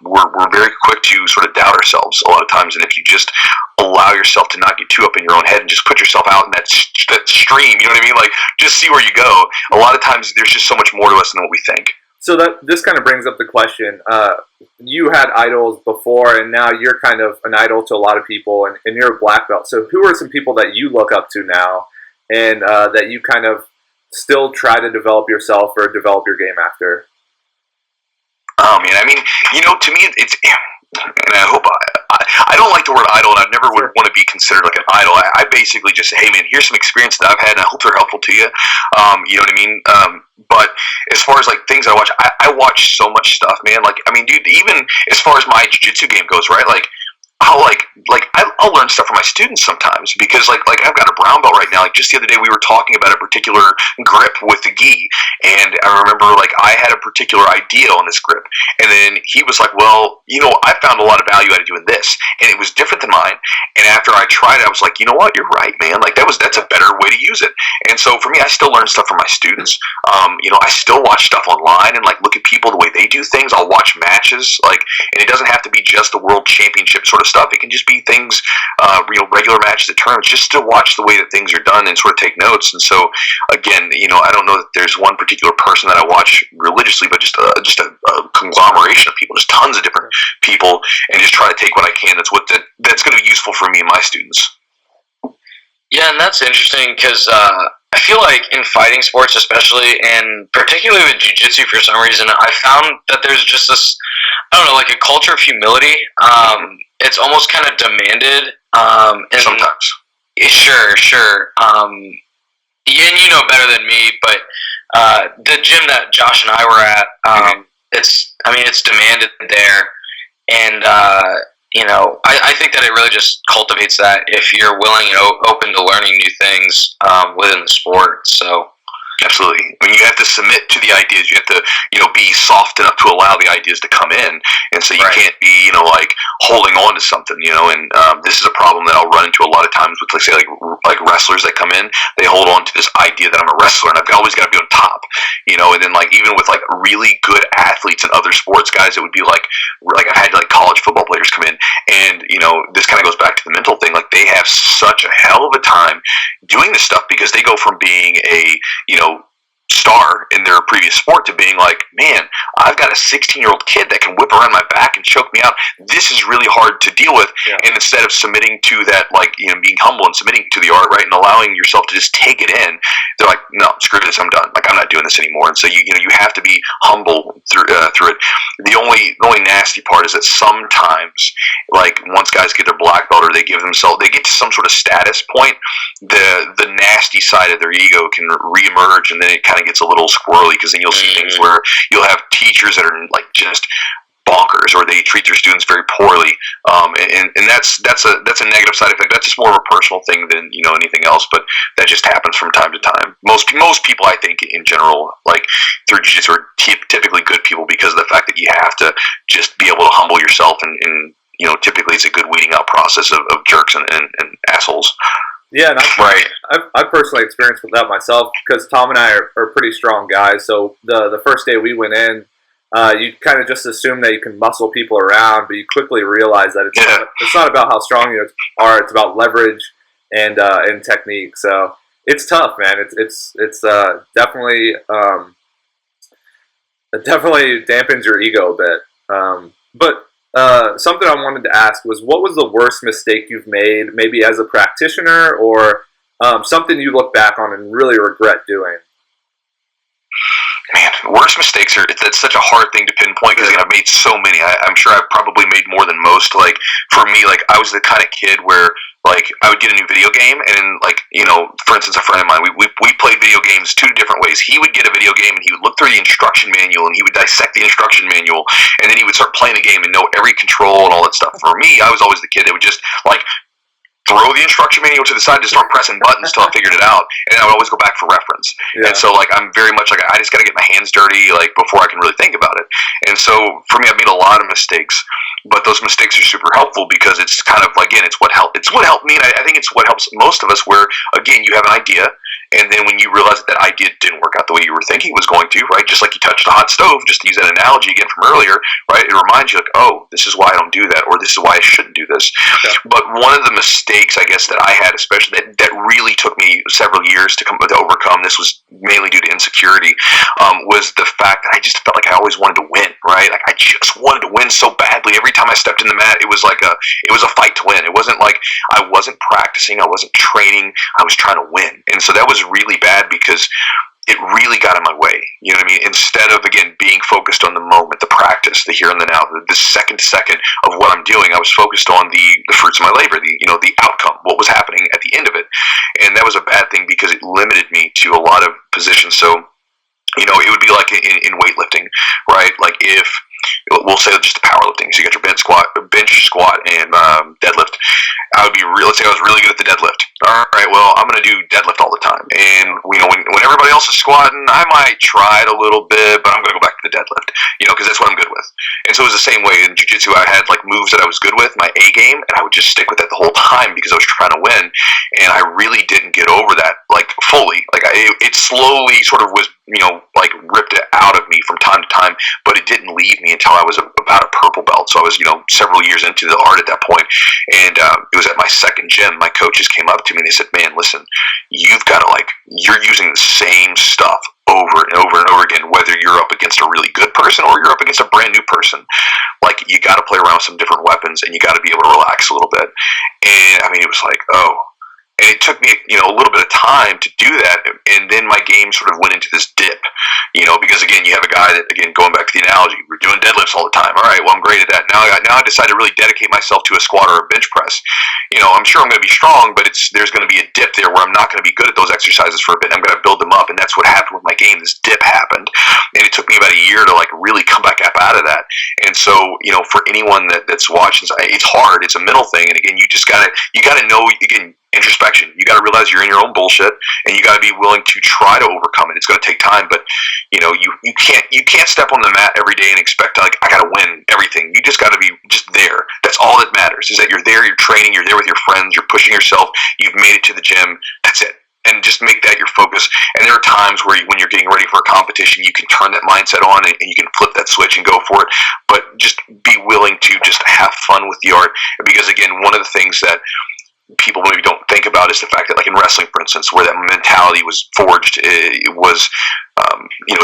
A: we're very quick to sort of doubt ourselves a lot of times, and if you just allow yourself to not get too up in your own head and just put yourself out in that stream, you know what I mean? Like, just see where you go. A lot of times there's just so much more to us than what we think.
C: So this kind of brings up the question. You had idols before, and now you're kind of an idol to a lot of people, and you're a black belt. So who are some people that you look up to now, and that you kind of still try to develop yourself or develop your game after?
A: Oh, man, I mean, to me, it's, and I hope I don't like the word idol, and I never would want to be considered like an idol. I basically just say, hey, man, here's some experience that I've had, and I hope they're helpful to you. You know what I mean? But as far as, like, things I watch so much stuff, man. Like, I mean, dude, even as far as my jiu-jitsu game goes, right? Like, I'll learn stuff from my students sometimes, because like I've got a brown belt right now. Like, just the other day we were talking about a particular grip with the gi, and I remember, like, I had a particular idea on this grip, and then he was like, well, I found a lot of value out of doing this, and it was different than mine. And after I tried it, I was like, you know what, you're right, man. Like, that's a better way to use it. And so for me, I still learn stuff from my students. I still watch stuff online and like look at people the way they do things. I'll watch matches, like, and it doesn't have to be just the world championship sort of stuff. It can just be things, regular matches at tournaments, just to watch the way that things are done and sort of take notes. And so, again, I don't know that there's one particular person that I watch religiously, but just a conglomeration of people, just tons of different people, and just try to take what I can. That's going to be useful for me and my students.
D: Yeah, and that's interesting because I feel like in fighting sports, especially, and particularly with jiu-jitsu, for some reason, I found that there's just this, I don't know, like a culture of humility. It's almost kind of demanded. And
A: sometimes.
D: Sure. And you know better than me, but the gym that Josh and I were at, it's demanded there. And, I think that it really just cultivates that if you're willing and open to learning new things within the sport. So,
A: absolutely. I mean, you have to submit to the ideas. You have to, be soft enough to allow the ideas to come in. And so you can't be, like holding on to something, and this is a problem that I'll run into a lot of times with, like wrestlers that come in. They hold on to this idea that I'm a wrestler and I've always got to be on top, and then like even with like really good athletes and other sports guys, it would be like I had like college football players come in, and this kind of goes back to the mental thing. Like they have such a hell of a time doing this stuff because they go from being a star in their previous sport to being like, man, I've got a 16-year-old kid that can whip around my back and choke me out. This is really hard to deal with. Yeah. And instead of submitting to that, like, being humble and submitting to the art, right, and allowing yourself to just take it in, they're like, no, screw this, I'm done. Like, I'm not doing this anymore. And so you have to be humble through it. The only nasty part is that sometimes, like, once guys get their black belt or they get to some sort of status point, the nasty side of their ego can reemerge, and then it kind of gets a little squirrely because then you'll see things where you'll have teachers that are like just bonkers, or they treat their students very poorly, and that's a negative side effect. That's just more of a personal thing than anything else, but that just happens from time to time. Most people, I think, in general, like through jiu-jitsu, are typically good people because of the fact that you have to just be able to humble yourself, and typically it's a good weeding out process of jerks and assholes.
C: Yeah, and I've personally experienced with that myself because Tom and I are pretty strong guys. So the first day we went in, you kind of just assume that you can muscle people around, but you quickly realize that it's not about how strong you are. It's about leverage and technique. So it's tough, man. It's definitely it definitely dampens your ego a bit. But something I wanted to ask was, what was the worst mistake you've made, maybe as a practitioner, or something you look back on and really regret doing?
A: Man, worst mistakes that's such a hard thing to pinpoint because I've made so many. I'm sure I've probably made more than most. Like for me, like I was the kind of kid where like I would get a new video game, and like for instance, a friend of mine, we played video games two different ways. He would get a video game and he would look through the instruction manual and he would dissect the instruction manual, and then he would start playing the game and know every control and all that stuff. For me, I was always the kid that would just like throw the instruction manual to the side and just start pressing buttons till I figured it out, and I would always go back for reference. Yeah. And so like I'm very much like I just got to get my hands dirty like before I can really think about it. And so for me, I've made a lot of mistakes, but those mistakes are super helpful because it's kind of, again, it's what helped me, and I think it's what helps most of us, where again you have an idea, and then when you realize that idea didn't work out the way you were thinking it was going to, right? Just like you touched a hot stove, just to use that analogy again from earlier, right? It reminds you like, oh, this is why I don't do that, or this is why I shouldn't do this. Okay. But one of the mistakes, I guess, that I had, especially that really took me several years to overcome, this was mainly due to insecurity, was the fact that I just felt like I always wanted to win, right? Like I just wanted to win so badly. Every time I stepped in the mat, it was a fight to win. It wasn't like I wasn't practicing, I wasn't training, I was trying to win. And so that was really bad because it really got in my way. You know what I mean? Instead of, again, being focused on the moment, the practice, the here and the now, the second to second of what I'm doing, I was focused on the fruits of my labor, the outcome, what was happening at the end of it. And that was a bad thing because it limited me to a lot of positions. So, it would be like in weightlifting, right? Like if, we'll say just the powerlifting. So you got your bench, squat, and deadlift. Let's say I was really good at the deadlift. All right, well, I'm going to do deadlift all the time. And when everybody else is squatting, I might try it a little bit, but I'm going to go back to the deadlift, because that's what I'm good with. And so it was the same way in jiu-jitsu. I had like moves that I was good with, my A game, and I would just stick with that the whole time because I was trying to win. And I really didn't get over that like fully. Like it slowly sort of was, like ripped it out of me from time to time, but it didn't leave me until I was about a purple belt. So I was, several years into the art at that point. And it was at my second gym. My coaches came up to me and they said, "Man, listen, you've got to you're using the same stuff over and over and over again, whether you're up against a really good person or you're up against a brand new person. Like, you got to play around with some different weapons and you got to be able to relax a little bit." And I mean, it was like, oh. And it took me, a little bit of time to do that, and then my game sort of went into this dip, because again, you have a guy that, again, going back to the analogy, we're doing deadlifts all the time. All right, well, I'm great at that. Now I decided to really dedicate myself to a squat or a bench press. I'm sure I'm going to be strong, but there's going to be a dip there where I'm not going to be good at those exercises for a bit. I'm going to build them up, and that's what happened with my game. This dip happened, and it took me about a year to really come back up out of that. And so, for anyone that's watching, it's hard. It's a mental thing, and again, you gotta know, again, introspection. You got to realize you're in your own bullshit, and you got to be willing to try to overcome it. It's going to take time, but you can't step on the mat every day and expect I got to win everything. You just got to be just there. That's all that matters. Is that you're there, you're training, you're there with your friends, you're pushing yourself, you've made it to the gym. That's it. And just make that your focus. And there are times where when you're getting ready for a competition, you can turn that mindset on and you can flip that switch and go for it. But just be willing to just have fun with the art, because again, one of the things that people maybe don't think about is the fact that, like in wrestling, for instance, where that mentality was forged, it was,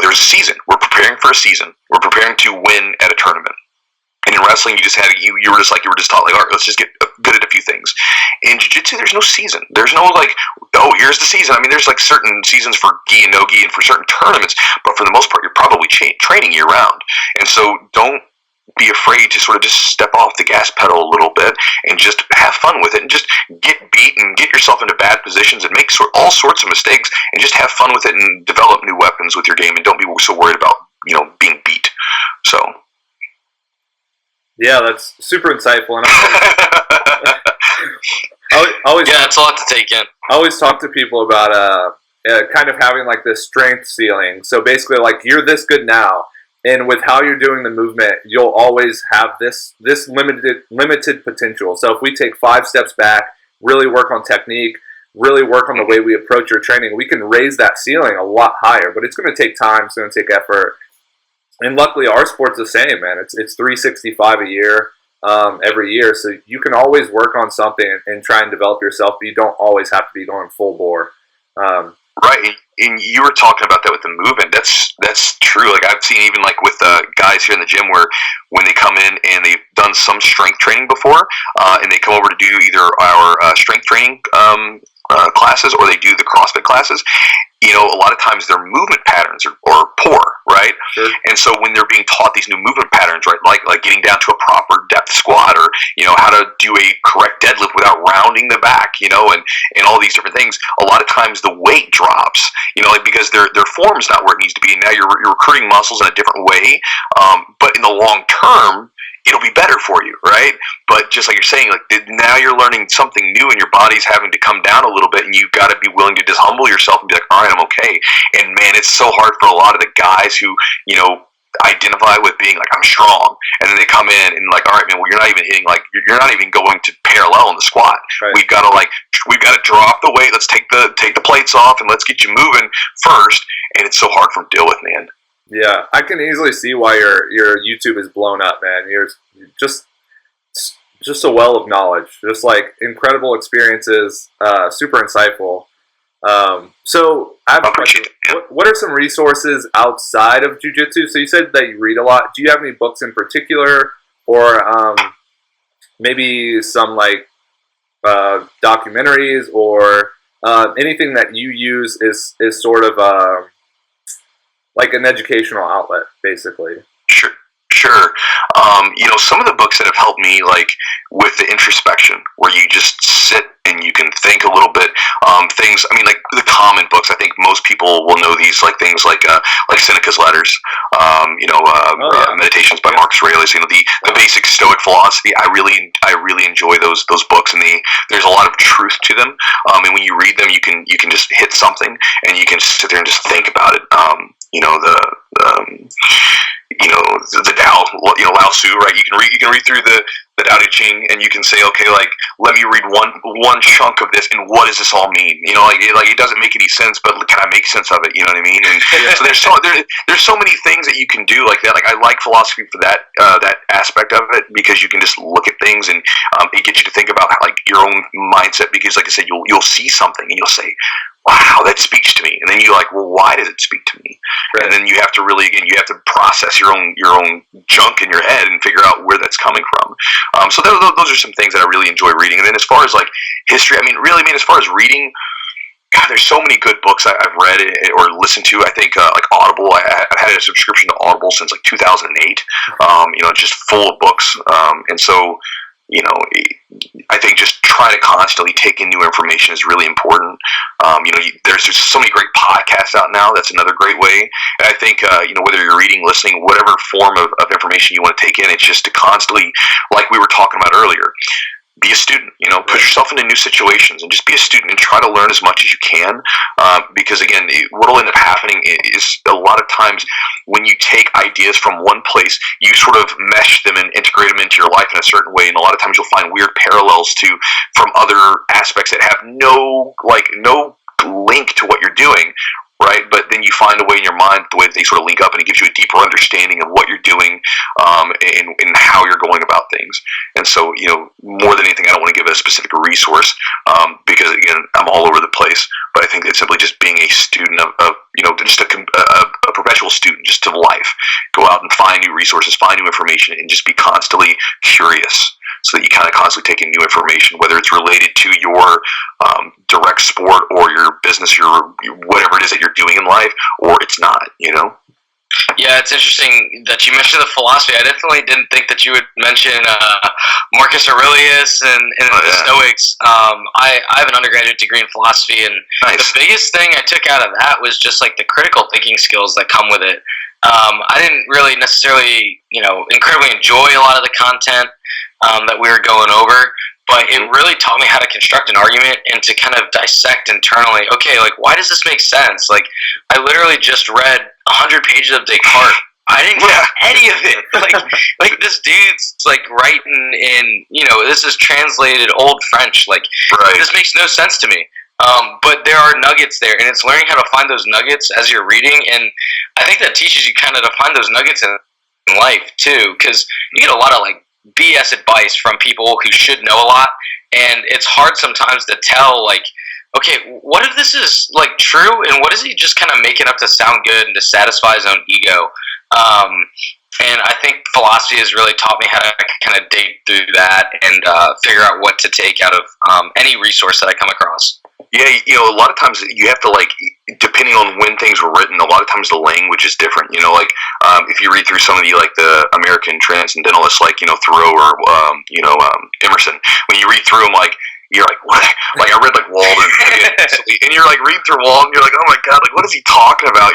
A: there's a season. We're preparing for a season. We're preparing to win at a tournament. And in wrestling, you were just taught, all right, let's just get good at a few things. In jiu-jitsu, there's no season. There's no here's the season. I mean, there's certain seasons for gi and no gi and for certain tournaments, but for the most part, you're probably training year round. And so don't be afraid to sort of just step off the gas pedal a little bit and just have fun with it, and just get beat and get yourself into bad positions and make all sorts of mistakes and just have fun with it and develop new weapons with your game, and don't be so worried about being beat. So
C: yeah, that's super insightful. And always
D: it's a lot to take in.
C: I always talk to people about kind of having this strength ceiling. So basically, you're this good now, and with how you're doing the movement, you'll always have this limited potential. So if we take 5 steps back, really work on technique, really work on the way we approach your training, we can raise that ceiling a lot higher. But it's going to take time. It's going to take effort. And luckily, our sport's the same, man. It's 365 a year, every year. So you can always work on something and try and develop yourself, but you don't always have to be going full bore.
A: Right, and you were talking about that with the movement. That's true. I've seen even with guys here in the gym where when they come in and they've done some strength training before, and they come over to do either our strength training classes or they do the CrossFit classes. A lot of times their movement patterns are poor, right?
C: Sure.
A: And so when they're being taught these new movement patterns, right, like getting down to a proper depth squat, or how to do a correct deadlift without rounding the back, and all these different things, a lot of times the weight drops, because their form's not where it needs to be. And now you're recruiting muscles in a different way, but in the long term, it'll be better for you, right? But just like you're saying, now you're learning something new and your body's having to come down a little bit, and you've got to be willing to just humble yourself and be like, all right, I'm okay. And man, it's so hard for a lot of the guys who, identify with being I'm strong, and then they come in and all right, man, well, you're not even hitting, you're not even going to parallel in the squat.
C: Right.
A: We've got to drop the weight. Let's take the plates off and let's get you moving first. And it's so hard for them to deal with, man.
C: Yeah, I can easily see why your YouTube is blown up, man. You're just a well of knowledge, just incredible experiences, super insightful. So I have a question. What are some resources outside of jiu-jitsu? So you said that you read a lot. Do you have any books in particular, or maybe some documentaries, or anything that you use is sort of an educational outlet, basically?
A: Sure. Some of the books that have helped me, with the introspection, where you just sit and you can think a little bit. Things, the common books. I think most people will know these, things like Seneca's Letters, Meditations by Marcus Aurelius. The basic Stoic philosophy. I really enjoy those books, and there's a lot of truth to them. And when you read them, you can just hit something, and you can sit there and just think about it. the Tao, Lao Tzu, right? You can read through the Tao Te Ching, and you can say, okay, like, let me read one chunk of this, and what does this all mean? It doesn't make any sense, but can I make sense of it? You know what I mean? And so there's so many things that you can do like that. Like, I like philosophy for that aspect of it, because you can just look at things, and it gets you to think about like your own mindset. Because, like I said, you'll see something, and you'll say, wow, that speaks to me. And then you're like, well, why does it speak to me? Right. And then you have to you have to process your own junk in your head and figure out where that's coming from. So those are some things that I really enjoy reading. And then as far as like history, as far as reading, God, there's so many good books I've read or listened to. I think like Audible, I've had a subscription to Audible since like 2008. Just full of books. And so, I think just trying to constantly take in new information is really important. There's just so many great podcasts out now. That's another great way. And I think, whether you're reading, listening, whatever form of information you want to take in, it's just to constantly, like we were talking about earlier, be a student, put yourself into new situations and just be a student and try to learn as much as you can. Because again, what will end up happening is a lot of times when you take ideas from one place, you sort of mesh them and integrate them into your life in a certain way. And a lot of times you'll find weird parallels from other aspects that have no link to what you're doing. Right, but then you find a way in your mind, the way that they sort of link up, and it gives you a deeper understanding of what you're doing and how you're going about things. And so, more than anything, I don't want to give a specific resource because, again, I'm all over the place. But I think it's simply just being a student of just a perpetual student, just to life. Go out and find new resources, find new information, and just be constantly curious. So that you kind of constantly take in new information, whether it's related to your direct sport or your business, your whatever it is that you're doing in life, or it's not,
D: Yeah, it's interesting that you mentioned the philosophy. I definitely didn't think that you would mention Marcus Aurelius and the Stoics. I have an undergraduate degree in philosophy, and the biggest thing I took out of that was just like the critical thinking skills that come with it. I didn't really necessarily, incredibly enjoy a lot of the content that we were going over, but it really taught me how to construct an argument and to kind of dissect internally, okay, like, why does this make sense? Like, I literally just read 100 pages of Descartes. I didn't get any of it. Like this dude's like writing in, this is translated old French. Like, this makes no sense to me. But there are nuggets there, and it's learning how to find those nuggets as you're reading, and I think that teaches you kind of to find those nuggets in life too, because you get a lot of like BS advice from people who should know a lot, and it's hard sometimes to tell, like, okay, what if this is like true, and what is he just kind of making up to sound good and to satisfy his own ego? And I think philosophy has really taught me how to kind of dig through that and figure out what to take out of any resource that I come across.
A: Yeah, a lot of times you have to, like, depending on when things were written, a lot of times the language is different. If you read through some of the American transcendentalists, like, Thoreau or Emerson, when you read through them, like, you're like, what? Like, I read like Walden, and you're like reading through Walden, you're like, oh my god, like, what is he talking about?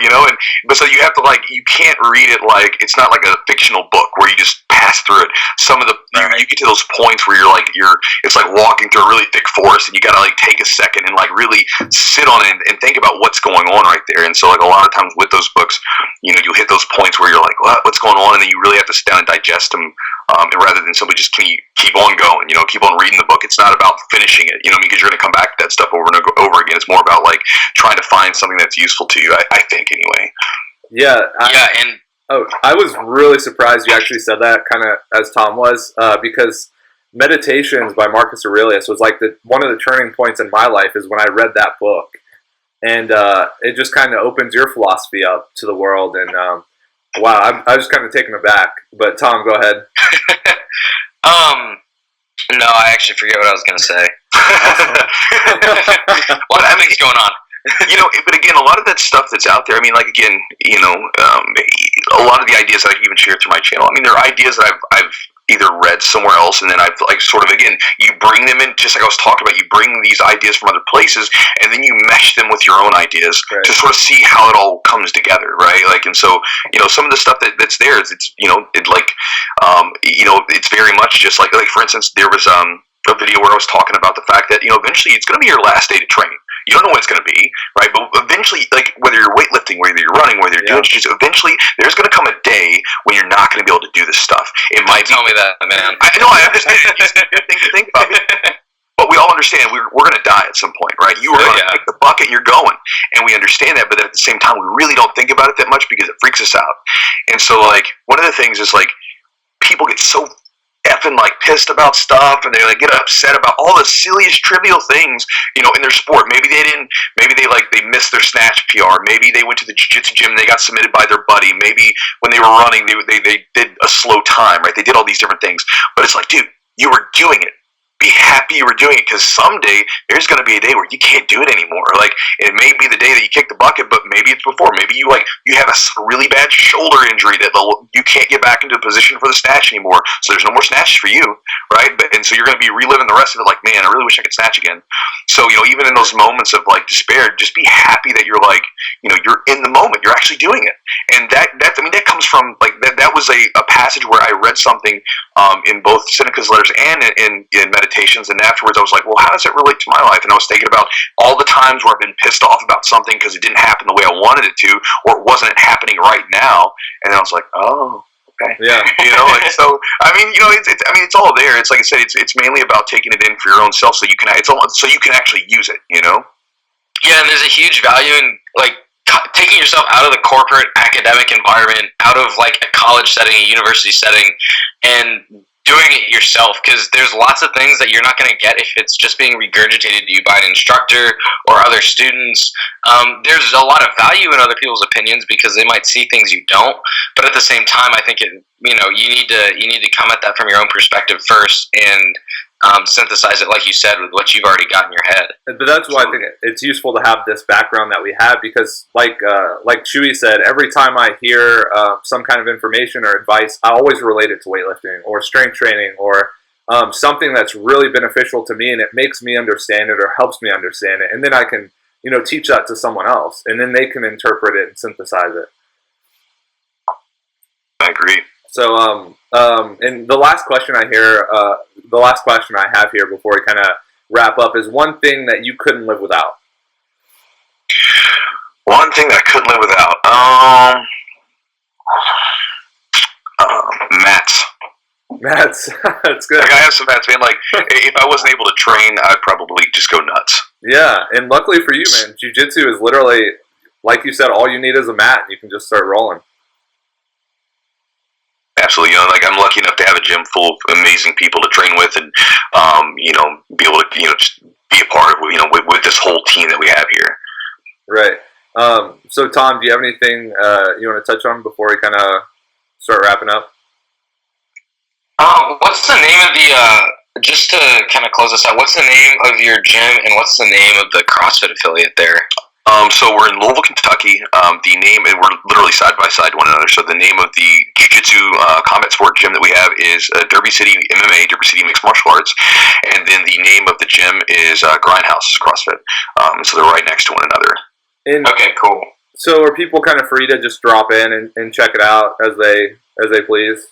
A: But so you have to, like, you can't read it like it's not like a fictional book where you just pass through it. Some of the you get to those points where it's like walking through a really thick forest, and you gotta like take a second and like really sit on it and think about what's going on right there. And so, like, a lot of times with those books, you'll hit those points where you're like, what's going on, and then you really have to sit down and digest them. And rather than simply just keep on going, keep on reading the book. It's not about finishing it, because you're going to come back to that stuff over and over again. It's more about like trying to find something that's useful to you, I think, anyway.
C: I was really surprised you actually said that, kind of as Tom was, because Meditations by Marcus Aurelius was like one of the turning points in my life is when I read that book. And it just kind of opens your philosophy up to the world. And wow, I was kind of taken aback. But Tom, go ahead.
D: No, I actually forget what I was going to say. What thing's going on?
A: But again, a lot of that stuff that's out there, a lot of the ideas that I even share through my channel, there are ideas that I've either read somewhere else, and then I've like sort of, again, you bring them in, just like I was talking about, you bring these ideas from other places, and then you mesh them with your own ideas to sort of see how it all comes together, right? Like, and so, some of the stuff that's there is, it's very much just like for instance, there was a video where I was talking about the fact that, eventually it's going to be your last day to train. You don't know when it's going to be, right? But eventually, like, whether you're weightlifting, whether you're running, whether you're doing jiu-jitsu, eventually there's going to come a day when you're not going to be able to do this stuff. It might
D: tell me that, man.
A: I know, I understand. It's a good thing to think about. But we all understand we're going to die at some point, right? You are going to pick the bucket, you're going. And we understand that, but at the same time, we really don't think about it that much because it freaks us out. And so, like, one of the things is, like, people get so effing like pissed about stuff, and they like get upset about all the silliest trivial things, you know, in their sport. Maybe they missed their snatch PR. Maybe they went to the jiu-jitsu gym and they got submitted by their buddy. Maybe when they were running, they did a slow time, right? They did all these different things. But it's like, dude, you were doing it. Be happy you were doing it, because someday there's going to be a day where you can't do it anymore. Like, it may be the day that you kick the bucket, but maybe it's before. Maybe you have a really bad shoulder injury that you can't get back into the position for the snatch anymore. So there's no more snatches for you, right? And so you're going to be reliving the rest of it. Like, man, I really wish I could snatch again. So, you know, even in those moments of like despair, just be happy that you're like, you know, you're in the moment. You're actually doing it, and that comes from like that was a passage where I read something in both Seneca's letters and in meditations, and afterwards I was like, well, how does it relate to my life? And I was thinking about all the times where I've been pissed off about something because it didn't happen the way I wanted it to, or it wasn't happening right now, and then I was like, oh, okay,
C: yeah,
A: you know, like, so I mean, you know, it's all there. It's like I said, it's mainly about taking it in for your own self, so you can actually use it, you know.
D: Yeah, and there's a huge value in like taking yourself out of the corporate academic environment, out of like a college setting, a university setting, and doing it yourself, because there's lots of things that you're not going to get if it's just being regurgitated to you by an instructor or other students. There's a lot of value in other people's opinions because they might see things you don't, but at the same time, I think you need to come at that from your own perspective first and synthesize it, like you said, with what you've already got in your head.
C: But that's why I think it's useful to have this background that we have, because like Chewy said, every time I hear some kind of information or advice, I always relate it to weightlifting or strength training or something that's really beneficial to me, and it makes me understand it or helps me understand it, and then I can, you know, teach that to someone else, and then they can interpret it and synthesize it.
A: I agree.
C: So, and the last question I have here before we kind of wrap up is one thing that you couldn't live without.
A: One thing that I couldn't live without, mats.
C: Mats, that's good.
A: Like, I have some mats, man. Like, if I wasn't able to train, I'd probably just go nuts.
C: Yeah, and luckily for you, man, jiu-jitsu is literally, like you said, all you need is a mat, and you can just start rolling.
A: Absolutely, you know, like I'm lucky enough to have a gym full of amazing people to train with, and you know, be able to, you know, just be a part of, you know, with this whole team that we have here.
C: Right. So Tom, do you have anything you want to touch on before we kind of start wrapping up?
D: What's the name of the just to kind of close this out? What's the name of your gym, and what's the name of the CrossFit affiliate there?
A: So we're in Louisville, Kentucky. The name, and we're literally side by side one another. So the name of the jiu-jitsu combat sport gym that we have is Derby City MMA, Derby City Mixed Martial Arts, and then the name of the gym is Grindhouse CrossFit. So they're right next to one another.
C: And
D: okay, cool.
C: So are people kind of free to just drop in and check it out as they please?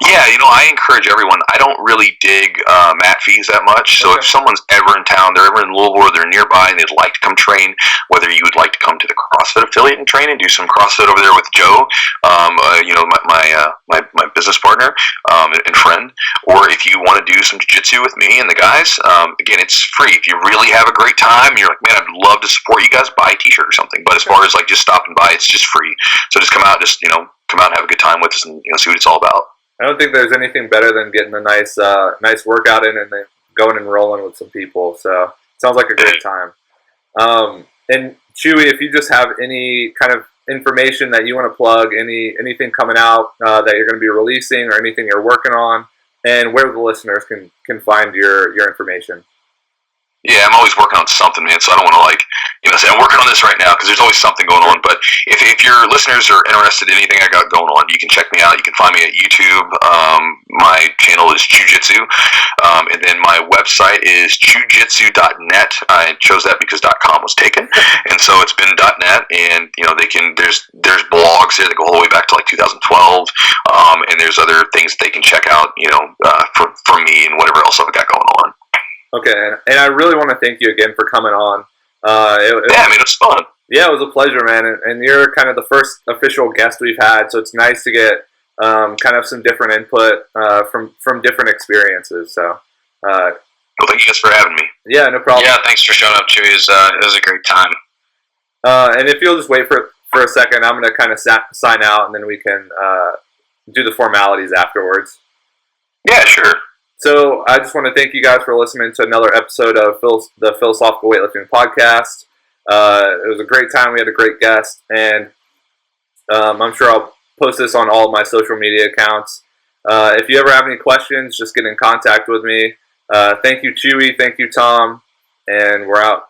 A: Yeah, you know, I encourage everyone. I don't really dig mat fees that much. So if someone's ever in town, they're ever in Louisville, or they're nearby, and they'd like to come train, whether you would like to come to the CrossFit affiliate and train and do some CrossFit over there with Joe, you know, my business partner and friend, or if you want to do some jiu-jitsu with me and the guys, again, it's free. If you really have a great time, you're like, man, I'd love to support you guys, buy a t-shirt or something. But as far as like just stopping by, it's just free. So just come out and have a good time with us and, you know, see what it's all about.
C: I don't think there's anything better than getting a nice workout in and then going and rolling with some people. So it sounds like a great time. And Chewy, if you just have any kind of information that you want to plug, anything coming out that you're going to be releasing or anything you're working on, and where the listeners can find your information.
A: Yeah, I'm always working on something, man, so I don't want to, like, you know, say I'm working on this right now because there's always something going on. But if your listeners are interested in anything I got going on, you can check me out. You can find me at YouTube. My channel is Jiu-Jitsu, and then my website is jujitsu.net. I chose that because .com was taken, and so it's been .net, and, you know, there's blogs there that go all the way back to, like, 2012, and there's other things that they can check out, you know, for me and whatever else I've got going on.
C: Okay, and I really want to thank you again for coming on.
A: I mean, it was fun.
C: Yeah, it was a pleasure, man. And you're kind of the first official guest we've had, so it's nice to get kind of some different input from different experiences. So,
A: well, thank you guys for having me.
C: Yeah, no problem.
D: Yeah, thanks for showing up, Chewy. It was a great time.
C: And if you'll just wait for a second, I'm going to kind of sign out, and then we can do the formalities afterwards.
A: Yeah, sure.
C: So I just want to thank you guys for listening to another episode of the Philosophical Weightlifting Podcast. It was a great time. We had a great guest, and I'm sure I'll post this on all of my social media accounts. If you ever have any questions, just get in contact with me. Thank you, Chewy. Thank you, Tom. And we're out.